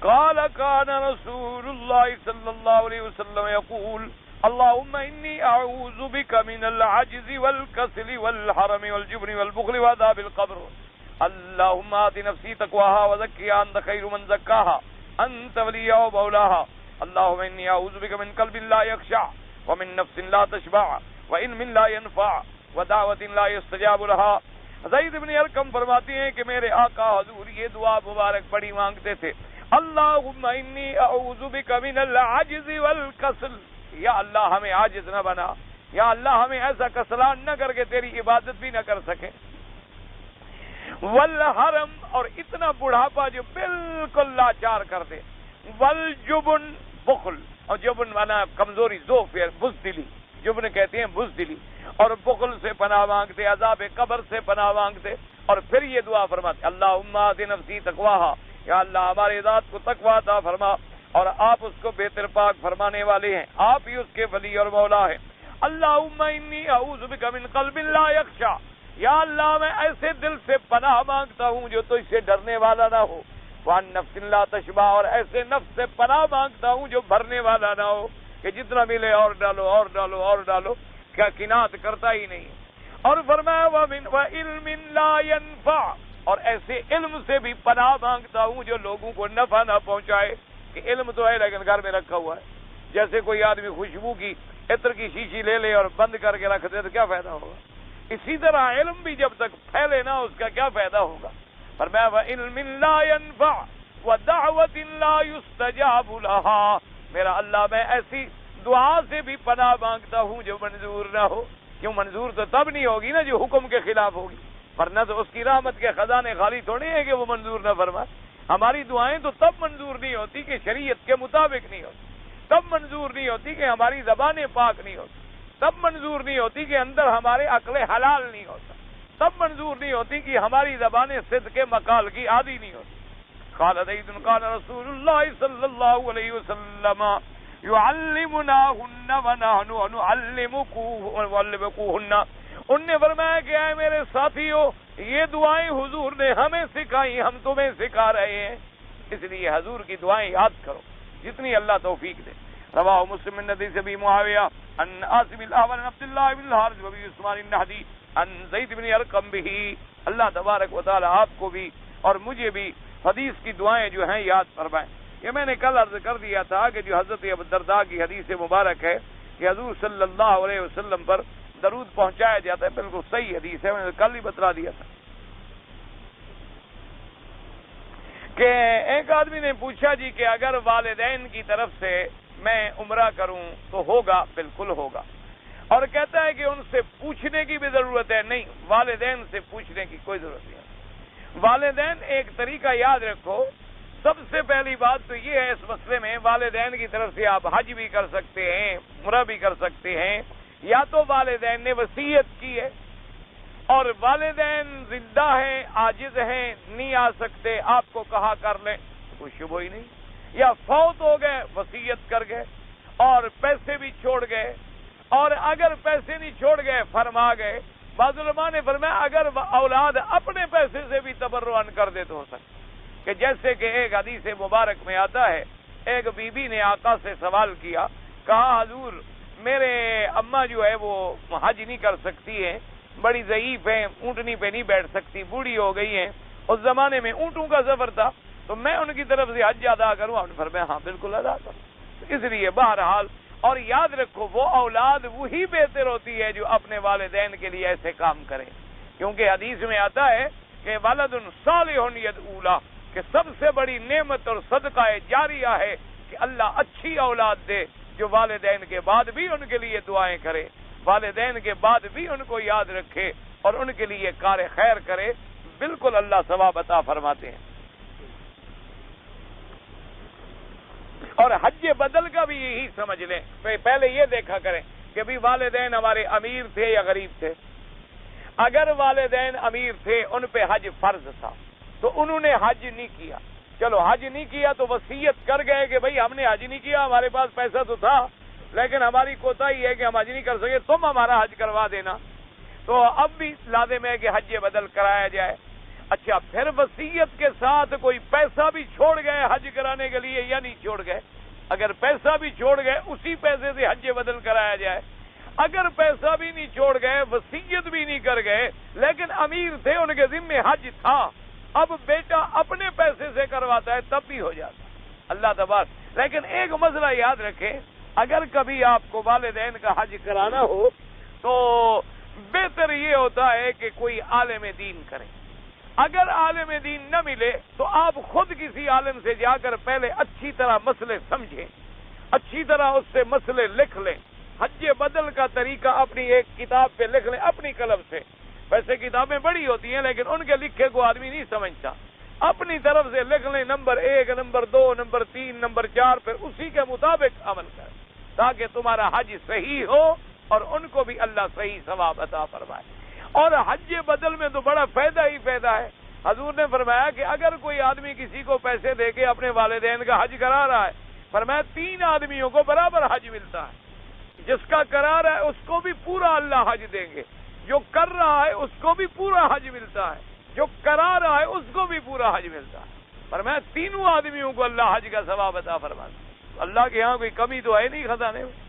قال كان رسول الله صلى الله عليه وسلم يقول اللهم اني اعوذ بك من العجز والكسل والحرم والجبن والبخل وعذاب القبر، اللهم آت نفسي تقواها وزكها انت خير من زكاها انت وليها ومولاها، اللهم اني اعوذ بك من قلب لا يخشع ومن نفس لا تشبع وعلم لا ينفع ودعوت لا يستجاب لها۔ زید بن ارقم فرماتے ہیں کہ میرے آقا حضور یہ دعا مبارک بڑی مانگتے تھے، اللہم انی اعوذ بک من العجز والکسل، یا اللہ ہمیں عاجز نہ بنا، یا اللہ ہمیں ایسا کسلان نہ کر کے تیری عبادت بھی نہ کر سکے، والحرم اور اتنا بڑھاپا جو بالکل لاچار کر دے، والجبن بخل، اور جبن مانا کمزوری، ضعف، بزدلی، جبن کہتے ہیں بزدلی، اور بخل سے پناہ مانگتے، عذاب قبر سے پناہ مانگتے، اور پھر یہ دعا فرماتے اللہم آت نفسی تقواہا، یا اللہ ہمارے ذات کو تقویٰ عطا فرما، اور آپ اس کو بہتر پاک فرمانے والے ہیں، آپ ہی اس کے ولی اور مولا ہیں۔ اللہم انی اعوذ بک من قلب لا یخشع، یا اللہ میں ایسے دل سے پناہ مانگتا ہوں جو تو اس سے ڈرنے والا نہ ہو، وان نفس لا تشبع، اور ایسے نفس سے پناہ مانگتا ہوں جو بھرنے والا نہ ہو کہ جتنا ملے اور ڈالو اور ڈالو اور ڈالو، کیا کنات کرتا ہی نہیں۔ اور فرمایا وعلم لا ينفع، اور ایسے علم سے بھی پناہ مانگتا ہوں جو لوگوں کو نفع نہ پہنچائے، کہ علم تو ہے لیکن گھر میں رکھا ہوا ہے، جیسے کوئی آدمی خوشبو کی عطر کی شیشی لے لے اور بند کر کے رکھ دے تو کیا فائدہ ہوگا، اسی طرح علم بھی جب تک پھیلے نہ اس کا کیا فائدہ ہوگا۔ فرمایا وعلم لا ينفع ودعوت لا يستجاب لها، میرا اللہ میں ایسی دعا سے بھی پناہ مانگتا ہوں جو منظور نہ ہو، کیوں منظور تو تب نہیں ہوگی نا جو حکم کے خلاف ہوگی، ورنہ تو اس کی رحمت کے خزانے خالی تھوڑے ہیں کہ وہ منظور نہ فرمائے۔ ہماری دعائیں تو تب منظور نہیں ہوتی کہ شریعت کے مطابق نہیں ہوتی، تب منظور نہیں ہوتی کہ ہماری زبانیں پاک نہیں ہوتی، تب منظور نہیں ہوتی کہ اندر ہمارے عقل حلال نہیں ہوتا، تب منظور نہیں ہوتی کہ ہماری زبانیں صدق مقال کی عادی نہیں ہوتی۔ قال زید قال رسول اللہ صلی اللہ علیہ وسلم يعلمناهن ونحن نعلمكوهن، ان نے فرمایا کہ اے میرے ساتھیو یہ دعائیں حضور نے ہمیں سکھائی، ہم تمہیں سکھا رہے ہیں، اس لیے حضور کی دعائیں یاد کرو جتنی اللہ توفیق دے۔ رواہ مسلم من حدیث ابی معاویہ عن عاصم الاحول عن عبد الله بن الحارث وابي عثمان النهدي عن زید بن ارقم به، اللہ تبارک و تعالی آپ کو بھی اور مجھے بھی حدیث کی دعائیں جو ہیں یاد فرمائیں۔ یہ میں نے کل عرض کر دیا تھا کہ جو حضرت ابو الدرداء کی حدیث مبارک ہے کہ حضور صلی اللہ علیہ وسلم پر درود پہنچایا جاتا ہے، بالکل صحیح حدیث ہے، میں نے کل ہی بتلا دیا تھا کہ ایک آدمی نے پوچھا جی کہ اگر والدین کی طرف سے میں عمرہ کروں تو ہوگا؟ بالکل ہوگا، اور کہتا ہے کہ ان سے پوچھنے کی بھی ضرورت ہے؟ نہیں، والدین سے پوچھنے کی کوئی ضرورت نہیں ہے۔ والدین ایک طریقہ یاد رکھو، سب سے پہلی بات تو یہ ہے اس مسئلے میں، والدین کی طرف سے آپ حج بھی کر سکتے ہیں، عمرہ بھی کر سکتے ہیں، یا تو والدین نے وصیت کی ہے اور والدین زندہ ہیں، عاجز ہیں، نہیں آ سکتے، آپ کو کہا کر لیں، کوئی شبہ ہی نہیں، یا فوت ہو گئے، وصیت کر گئے اور پیسے بھی چھوڑ گئے، اور اگر پیسے نہیں چھوڑ گئے فرما گئے، بعض علماء نے فرمایا اگر اولاد اپنے پیسے سے بھی تبرعاً کر دے تو ہو سکتا، کہ جیسے کہ ایک حدیث مبارک میں آتا ہے، ایک بی بی نے آقا سے سوال کیا، کہا حضور میرے اماں جو ہے وہ حج نہیں کر سکتی ہیں، بڑی ضعیف ہیں، اونٹنی پہ نہیں بیٹھ سکتی، بوڑھی ہو گئی ہیں، اس زمانے میں اونٹوں کا سفر تھا، تو میں ان کی طرف سے حج ادا کروں؟ آپ نے فرمایا ہاں بالکل ادا کروں۔ اس لیے بہرحال، اور یاد رکھو وہ اولاد وہی بہتر ہوتی ہے جو اپنے والدین کے لیے ایسے کام کریں، کیونکہ حدیث میں آتا ہے کہ ولد صالح یدعو لہ، کہ سب سے بڑی نعمت اور صدقہ جاریہ ہے کہ اللہ اچھی اولاد دے جو والدین کے بعد بھی ان کے لیے دعائیں کرے، والدین کے بعد بھی ان کو یاد رکھے اور ان کے لیے کار خیر کرے، بالکل اللہ ثواب عطا فرماتے ہیں۔ اور حج بدل کا بھی یہی سمجھ لیں، پہلے یہ دیکھا کریں کہ بھی والدین ہمارے امیر تھے یا غریب تھے۔ اگر والدین امیر تھے، ان پہ حج فرض تھا، تو انہوں نے حج نہیں کیا، چلو حج نہیں کیا تو وصیت کر گئے کہ بھئی ہم نے حج نہیں کیا، ہمارے پاس پیسہ تو تھا لیکن ہماری کوتاہی ہے کہ ہم حج نہیں کر سکے، تم ہمارا حج کروا دینا، تو اب بھی لازم ہے کہ حج بدل کرایا جائے۔ اچھا، پھر وصیت کے ساتھ کوئی پیسہ بھی چھوڑ گئے حج کرانے کے لیے یا نہیں چھوڑ گئے؟ اگر پیسہ بھی چھوڑ گئے، اسی پیسے سے حج بدل کرایا جائے۔ اگر پیسہ بھی نہیں چھوڑ گئے، وصیت بھی نہیں کر گئے، لیکن امیر تھے، ان کے ذمہ حج تھا، اب بیٹا اپنے پیسے سے کرواتا ہے تب بھی ہو جاتا اللہ تبارک۔ لیکن ایک مسئلہ یاد رکھیں، اگر کبھی آپ کو والدین کا حج کرانا ہو تو بہتر یہ ہوتا ہے کہ کوئی عالم دین کرے۔ اگر عالم دین نہ ملے تو آپ خود کسی عالم سے جا کر پہلے اچھی طرح مسئلے سمجھیں، اچھی طرح اس سے مسئلے لکھ لیں۔ حج بدل کا طریقہ اپنی ایک کتاب پہ لکھ لیں اپنی قلم سے، ویسے کتابیں بڑی ہوتی ہیں لیکن ان کے لکھے کو آدمی نہیں سمجھتا، اپنی طرف سے لکھ لیں، نمبر 1، نمبر 2، نمبر 3، نمبر 4، پھر اسی کے مطابق عمل کریں تاکہ تمہارا حج صحیح ہو اور ان کو بھی اللہ صحیح ثواب عطا فرمائے۔ اور حج بدل میں تو بڑا فائدہ ہی فائدہ ہے۔ حضور نے فرمایا کہ اگر کوئی آدمی کسی کو پیسے دے کے اپنے والدین کا حج کرا رہا ہے، فرمایا 3 آدمیوں کو برابر حج ملتا ہے، جس کا کرا رہا ہے اس کو بھی پورا اللہ حج دیں گے، جو کر رہا ہے اس کو بھی پورا حج ملتا ہے، جو کرا رہا ہے اس کو بھی پورا حج ملتا ہے۔ فرمایا 3 آدمیوں کو اللہ حج کا ثواب عطا فرماتا ہے۔ اللہ کے ہاں کوئی کمی تو ہے نہیں خزانے میں۔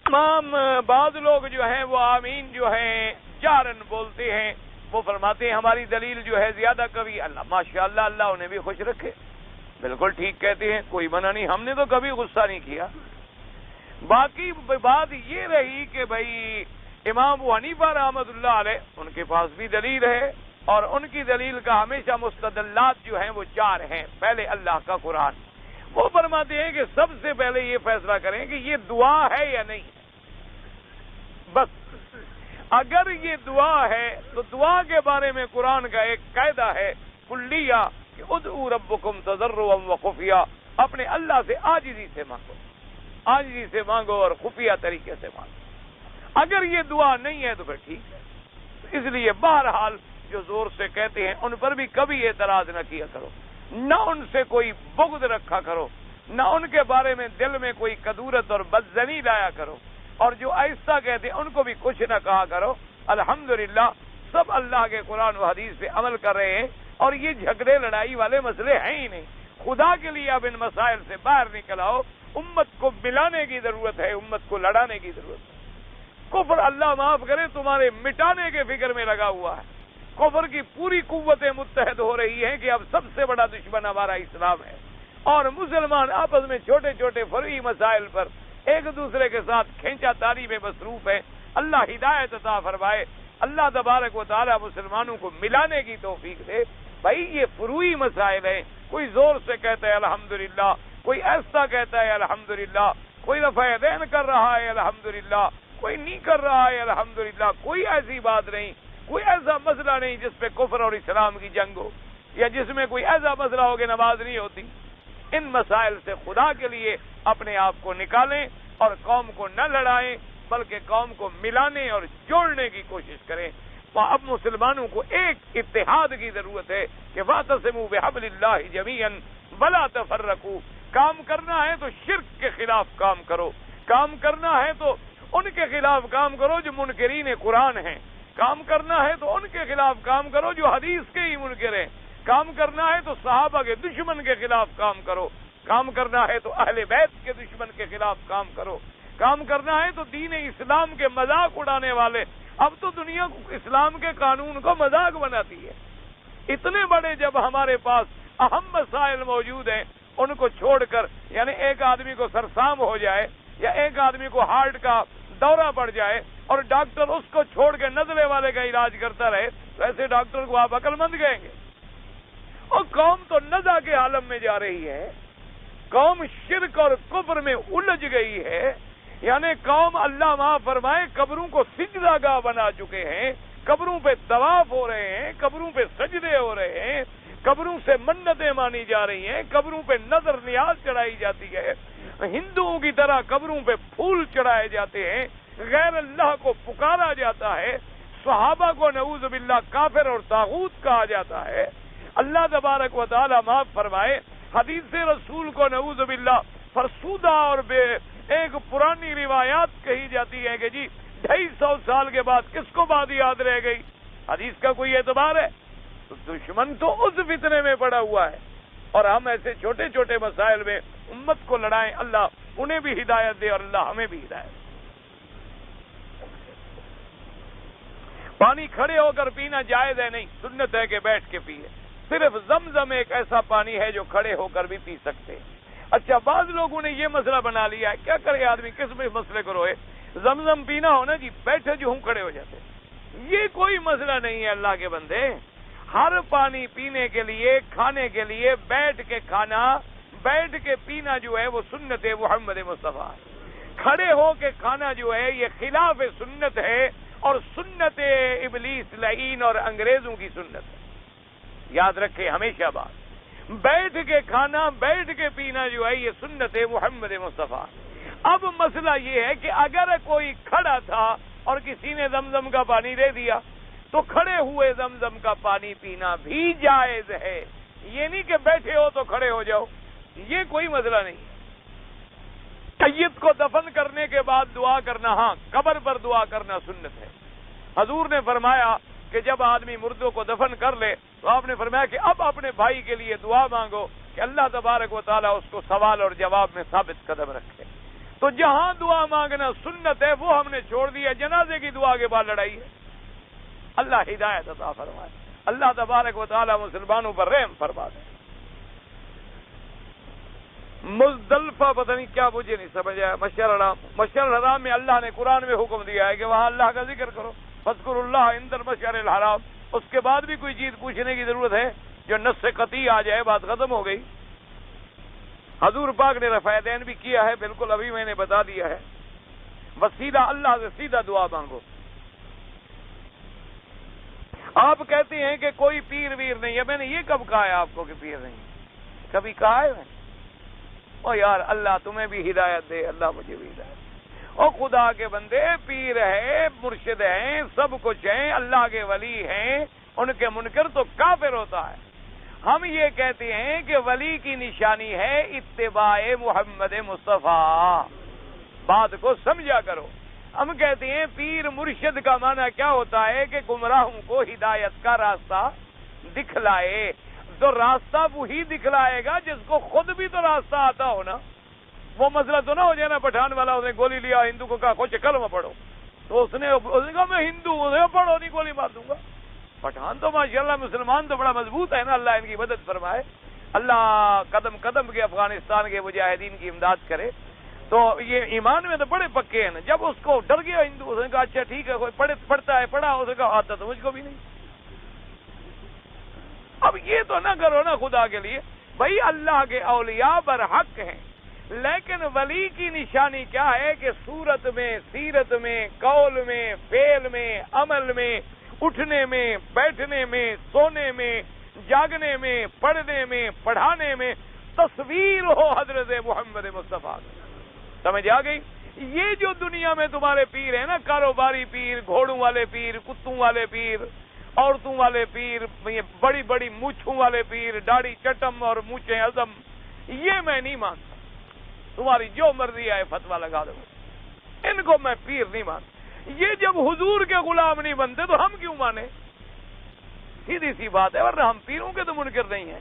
تمام بعض لوگ جو ہیں وہ آمین جو ہیں جارن بولتے ہیں، وہ فرماتے ہیں ہماری دلیل جو ہے زیادہ قوی، اللہ ماشاءاللہ اللہ انہیں بھی خوش رکھے، بالکل ٹھیک کہتے ہیں، کوئی منع نہیں، ہم نے تو کبھی غصہ نہیں کیا۔ باقی بات یہ رہی کہ بھائی امام ابو حنیفہ رحمۃ اللہ علیہ ان کے پاس بھی دلیل ہے، اور ان کی دلیل کا ہمیشہ مستدلات جو ہیں وہ 4 ہیں۔ پہلے اللہ کا قرآن، وہ فرماتے ہیں کہ سب سے پہلے یہ فیصلہ کریں کہ یہ دعا ہے یا نہیں، بس اگر یہ دعا ہے تو دعا کے بارے میں قرآن کا ایک قاعدہ ہے کلیہ کہ ادعوا ربکم تضرعا وخفیہ، اپنے اللہ سے عاجزی سے مانگو، عاجزی سے مانگو اور خفیہ طریقے سے مانگو۔ اگر یہ دعا نہیں ہے تو پھر ٹھیک ہے۔ اس لیے بہرحال جو زور سے کہتے ہیں ان پر بھی کبھی اعتراض نہ کیا کرو، نہ ان سے کوئی بغض رکھا کرو، نہ ان کے بارے میں دل میں کوئی کدورت اور بدظنی لایا کرو، اور جو آہستہ کہتے ہیں ان کو بھی کچھ نہ کہا کرو۔ الحمدللہ سب اللہ کے قرآن و حدیث پہ عمل کر رہے ہیں، اور یہ جھگڑے لڑائی والے مسئلے ہیں ہی نہیں۔ خدا کے لیے اب ان مسائل سے باہر نکل آؤ، امت کو ملانے کی ضرورت ہے، امت کو لڑانے کی ضرورت ہے۔ کفر اللہ معاف کرے تمہارے مٹانے کے فکر میں لگا ہوا ہے، کفر کی پوری قوتیں متحد ہو رہی ہیں کہ اب سب سے بڑا دشمن ہمارا اسلام ہے، اور مسلمان آپس میں چھوٹے چھوٹے فرعی مسائل پر ایک دوسرے کے ساتھ کھینچا تاری میں مصروف ہے۔ اللہ ہدایت عطا فرمائے، اللہ تبارک و تعالی مسلمانوں کو ملانے کی توفیق دے۔ بھائی یہ فروعی مسائل ہیں، کوئی زور سے کہتا ہے الحمدللہ، کوئی ایسا کہتا ہے الحمدللہ، کوئی رفع یدین کر رہا ہے الحمدللہ، کوئی نہیں کر رہا ہے الحمدللہ، کوئی ایسی بات نہیں، کوئی ایسا مسئلہ نہیں جس پہ کفر اور اسلام کی جنگ ہو۔ یا جس میں کوئی ایسا مسئلہ ہو کہ نماز نہیں ہوتی. ان مسائل سے خدا کے لیے اپنے آپ کو نکالیں اور قوم کو نہ لڑائیں بلکہ قوم کو ملانے اور جوڑنے کی کوشش کریں. اب مسلمانوں کو ایک اتحاد کی ضرورت ہے کہ واعتصموا بحبل اللہ جمیعا ولا تفرقوا. کام کرنا ہے تو شرک کے خلاف کام کرو، کام کرنا ہے تو ان کے خلاف کام کرو جو منکرین قرآن ہیں، کام کرنا ہے تو ان کے خلاف کام کرو جو حدیث کے ہی منکر ہیں، کام کرنا ہے تو صحابہ کے دشمن کے خلاف کام کرو، کام کرنا ہے تو اہل بیت کے دشمن کے خلاف کام کرو، کام کرنا ہے تو دین اسلام کے مذاق اڑانے والے. اب تو دنیا اسلام کے قانون کو مذاق بناتی ہے. اتنے بڑے جب ہمارے پاس اہم مسائل موجود ہیں ان کو چھوڑ کر، یعنی ایک آدمی کو سرسام ہو جائے یا ایک آدمی کو ہارٹ کا دورہ پڑ جائے اور ڈاکٹر اس کو چھوڑ کے نزلے والے کا علاج کرتا رہے تو ایسے ڈاکٹر کو آپ عقل مند کہیں گے؟ اور قوم تو نزا کے عالم میں جا رہی ہے، قوم شرک اور کفر میں الجھ گئی ہے. یعنی قوم اللہ معاف فرمائے قبروں کو سجدہ گاہ بنا چکے ہیں، قبروں پہ طواف ہو رہے ہیں، قبروں پہ سجدے ہو رہے ہیں، قبروں سے منتیں مانی جا رہی ہیں، قبروں پہ نظر نیاز چڑھائی جاتی ہے، ہندوؤں کی طرح قبروں پہ پھول چڑھائے جاتے ہیں، غیر اللہ کو پکارا جاتا ہے، صحابہ کو نعوذ باللہ کافر اور طاغوت کہا جاتا ہے. اللہ تبارک و تعالی معاف فرمائے حدیث رسول کو نعوذ باللہ فرسودہ اور ایک پرانی روایات کہی جاتی ہے کہ جی 250 سال کے بعد کس کو بات یاد رہ گئی؟ حدیث کا کوئی اعتبار ہے؟ تو دشمن تو اس فتنے میں پڑا ہوا ہے اور ہم ایسے چھوٹے چھوٹے مسائل میں امت کو لڑائیں. اللہ انہیں بھی ہدایت دے اور اللہ ہمیں بھی ہدایت دے. پانی کھڑے ہو کر پینا جائز ہے نہیں، سنت ہے کہ بیٹھ کے پیے. صرف زمزم ایک ایسا پانی ہے جو کھڑے ہو کر بھی پی سکتے ہیں. اچھا بعض لوگوں نے یہ مسئلہ بنا لیا ہے، کیا کرے آدمی کس میں مسئلے کو روئے؟ زمزم پینا ہونا جی بیٹھے جو ہوں کھڑے ہو جاتے. یہ کوئی مسئلہ نہیں ہے اللہ کے بندے. ہر پانی پینے کے لیے، کھانے کے لیے بیٹھ کے کھانا، بیٹھ کے پینا جو ہے وہ سنت محمد مصطفیٰ. کھڑے ہو کے کھانا جو ہے یہ خلاف سنت ہے اور سنت ابلیس لعین اور انگریزوں کی سنت ہے. یاد رکھے ہمیشہ بات. بیٹھ کے کھانا، بیٹھ کے پینا جو ہے یہ سنت محمد مصطفیٰ. اب مسئلہ یہ ہے کہ اگر کوئی کھڑا تھا اور کسی نے زمزم کا پانی دے دیا تو کھڑے ہوئے زمزم کا پانی پینا بھی جائز ہے. یہ نہیں کہ بیٹھے ہو تو کھڑے ہو جاؤ، یہ کوئی مسئلہ نہیں. میت کو دفن کرنے کے بعد دعا کرنا، ہاں قبر پر دعا کرنا سنت ہے. حضور نے فرمایا کہ جب آدمی مردوں کو دفن کر لے تو آپ نے فرمایا کہ اب اپنے بھائی کے لیے دعا مانگو کہ اللہ تبارک و تعالیٰ اس کو سوال اور جواب میں ثابت قدم رکھے. تو جہاں دعا مانگنا سنت ہے وہ ہم نے چھوڑ دیا. جنازے کی دعا کے بعد لڑائی ہے. اللہ ہدایت عطا فرمائے. اللہ تبارک و تعالیٰ مسلمانوں پر رحم فرما دے. مزدلفہ پتہ نہیں کیا مجھے نہیں سمجھ آیا. مشعر الحرام میں اللہ نے قرآن میں حکم دیا ہے کہ وہاں اللہ کا ذکر کرو. فاذکروا اللہ عند المشعر الحرام. اس کے بعد بھی کوئی چیز پوچھنے کی ضرورت ہے جو نص قطعی آ جائے؟ بات ختم ہو گئی. حضور پاک نے رفع دین بھی کیا ہے، بالکل ابھی میں نے بتا دیا ہے. وسیلہ اللہ سے سیدھا دعا مانگو. آپ کہتے ہیں کہ کوئی پیر ویر نہیں ہے. میں نے یہ کب کہا ہے آپ کو کہ پیر نہیں؟ کبھی کہا ہے میں؟ او یار اللہ تمہیں بھی ہدایت دے، اللہ مجھے بھی ہدایت دے. او خدا کے بندے، پیر ہے، مرشد ہیں، سب کچھ ہیں، اللہ کے ولی ہیں، ان کے منکر تو کافر ہوتا ہے. ہم یہ کہتے ہیں کہ ولی کی نشانی ہے اتباع محمد مصطفیٰ. بات کو سمجھا کرو. ہم کہتے ہیں پیر مرشد کا معنی کیا ہوتا ہے کہ گمراہوں کو ہدایت کا راستہ دکھلائے. تو راستہ وہی دکھلائے گا جس کو خود بھی تو راستہ آتا ہو نا. وہ مسئلہ تو نہ ہو جائے نا پٹھان والا اس نے گولی لیا، ہندو کو کہا کچھ کلمہ پڑھو، تو اس نے کہا میں ہندو ہوں، پڑھو نہیں گولی مار دوں گا. پٹھان تو ماشاءاللہ مسلمان تو بڑا مضبوط ہے نا. اللہ ان کی مدد فرمائے. اللہ قدم قدم کے افغانستان کے مجاہدین کی امداد کرے. تو یہ ایمان میں تو بڑے پکے ہیں نا. جب اس کو ڈر گیا ہندو، اس نے کہا اچھا ٹھیک ہے کوئی پڑھتا ہے پڑھا، اس نے کہا آتا تو مجھ کو بھی نہیں. اب یہ تو نہ کرو نا خدا کے لیے. بھائی اللہ کے اولیاء برحق ہیں، لیکن ولی کی نشانی کیا ہے کہ صورت میں، سیرت میں، قول میں، فعل میں، عمل میں، اٹھنے میں، بیٹھنے میں، سونے میں، جاگنے میں، پڑھنے میں، پڑھانے میں تصویر ہو حضرت محمد مصطفیٰ۔ سمجھ آ گئی؟ یہ جو دنیا میں تمہارے پیر ہیں نا، کاروباری پیر، گھوڑوں والے پیر، کتوں والے پیر، عورتوں والے پیر، یہ بڑی بڑی مونچھوں والے پیر، داڑھی چٹم اور مونچھیں عظم، یہ میں نہیں مانتا۔ تمہاری جو مرضی آئے فتویٰ لگا دو، ان کو میں پیر نہیں مانتا۔ یہ جب حضور کے غلام نہیں بنتے تو ہم کیوں مانے؟ سیدھی سی بات ہے، ورنہ ہم پیروں کے تو منکر نہیں ہیں،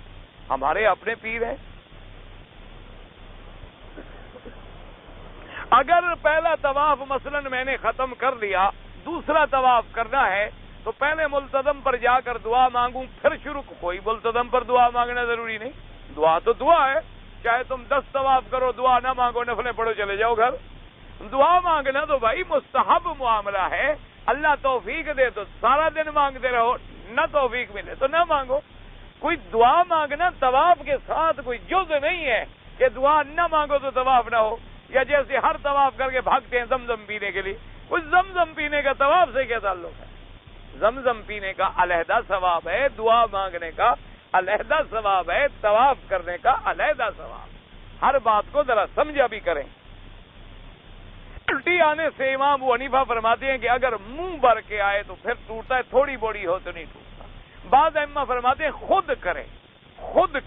ہمارے اپنے پیر ہیں۔ اگر پہلا طواف مثلا میں نے ختم کر لیا، دوسرا طواف کرنا ہے تو پہلے ملتزم پر جا کر دعا مانگوں پھر شروع؟ کوئی ملتزم پر دعا مانگنا ضروری نہیں، دعا تو دعا ہے، چاہے تم 10 طواف کرو دعا نہ مانگو، نفلیں پڑھو چلے جاؤ گھر۔ دعا مانگنا تو بھائی مستحب معاملہ ہے، اللہ توفیق دے تو سارا دن مانگتے رہو، نہ توفیق ملے تو نہ مانگو۔ کوئی دعا مانگنا طواف کے ساتھ کوئی جز نہیں ہے کہ دعا نہ مانگو تو طواف نہ ہو، یا جیسے ہر طواف کر کے بھاگتے ہیں زمزم پینے کے لیے، کچھ زمزم پینے کا طواف سے کیا تعلق ہے؟ زمزم پینے کا علیحدہ ثواب ہے، دعا مانگنے کا علیحدہ ثواب ہے، طواف کرنے کا علیحدہ ثواب۔ ہر بات کو ذرا سمجھا بھی کریں۔ الٹی آنے سے امام ابو حنیفہ فرماتے ہیں کہ اگر منہ بھر کے آئے تو پھر ٹوٹتا ہے، تھوڑی بوڑی ہو تو نہیں ٹوٹتا۔ بعض ائمہ فرماتے ہیں خود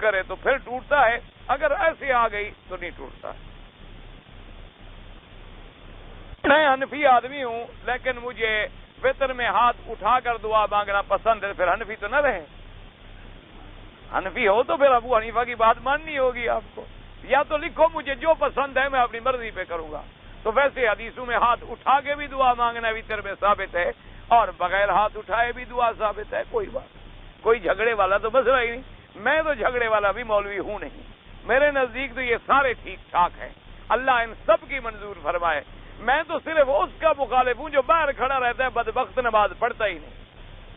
کرے تو پھر ٹوٹتا ہے، اگر ایسے آ گئی تو نہیں ٹوٹتا۔ میں حنفی آدمی ہوں، لیکن مجھے وطر میں ہاتھ اٹھا کر دعا مانگنا پسند ہے، پھر حنفی تو نہ رہے۔ حنفی ہو تو پھر ابو حنیفہ کی بات ماننی ہوگی آپ کو، یا تو لکھو مجھے جو پسند ہے میں اپنی مرضی پہ کروں گا۔ تو ویسے حدیثوں میں ہاتھ اٹھا کے بھی دعا مانگنا وطر میں ثابت ہے، اور بغیر ہاتھ اٹھائے بھی دعا ثابت ہے۔ کوئی بات، کوئی جھگڑے والا تو مسئلہ ہی نہیں۔ میں تو جھگڑے والا بھی مولوی ہوں نہیں، میرے نزدیک تو یہ سارے ٹھیک ٹھاک ہیں، اللہ ان سب کی منظور فرمائے۔ میں تو صرف اس کا مخالف ہوں جو باہر کھڑا رہتا ہے، بدبخت نماز پڑھتا ہی نہیں۔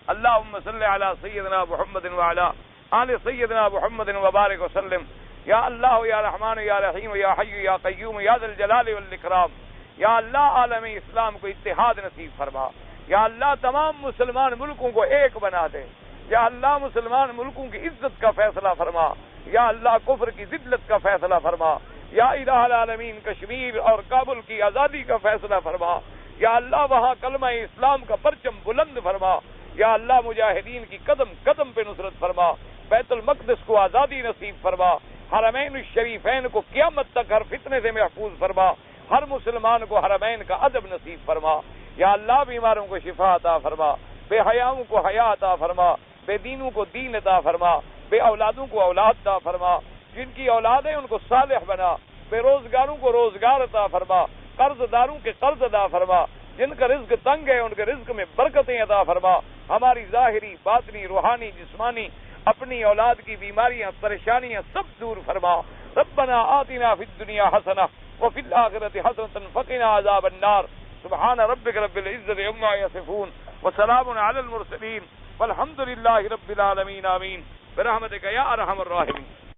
اللہم صلی علی سیدنا محمد وعلی آل سیدنا محمد وبارک وسلم۔ یا اللہ یا رحمان یا رحیم یا حی یا قیوم یا ذی الجلال والاکرام۔ یا اللہ عالم اسلام کو اتحاد نصیب فرما۔ یا اللہ تمام مسلمان ملکوں کو ایک بنا دے۔ یا اللہ مسلمان ملکوں کی عزت کا فیصلہ فرما۔ یا اللہ کفر کی ذلت کا فیصلہ فرما۔ یا الہ العالمین کشمیر اور کابل کی آزادی کا فیصلہ فرما۔ یا اللہ وہاں کلمہ اسلام کا پرچم بلند فرما۔ یا اللہ مجاہدین کی قدم قدم پہ نصرت فرما۔ بیت المقدس کو آزادی نصیب فرما۔ حرمین الشریفین کو قیامت تک ہر فتنے سے محفوظ فرما۔ ہر مسلمان کو حرمین کا ادب نصیب فرما۔ یا اللہ بیماروں کو شفا عطا فرما، بے حیاؤں کو حیا عطا فرما، بے دینوں کو دین عطا فرما، بے اولادوں کو اولاد عطا فرما، جن کی اولاد ہے ان کو صالح بنا، بے روزگاروں کو روزگار عطا فرما، قرض داروں کے قرض عطا فرما، جن کا رزق تنگ ہے ان کے رزق میں برکتیں عطا فرما۔ ہماری ظاہری، باطنی، روحانی، جسمانی، اپنی اولاد کی بیماریاں، پریشانیاں سب دور فرما۔ ربنا آتنا فی الدنیا حسنہ وفی الآخرۃ حسنۃ وقنا عذاب النار۔ سبحان ربک رب العزۃ عما یصفون وسلام علی المرسلین والحمد للہ رب العالمین، آمین برحمتک یا ارحم الراحمین۔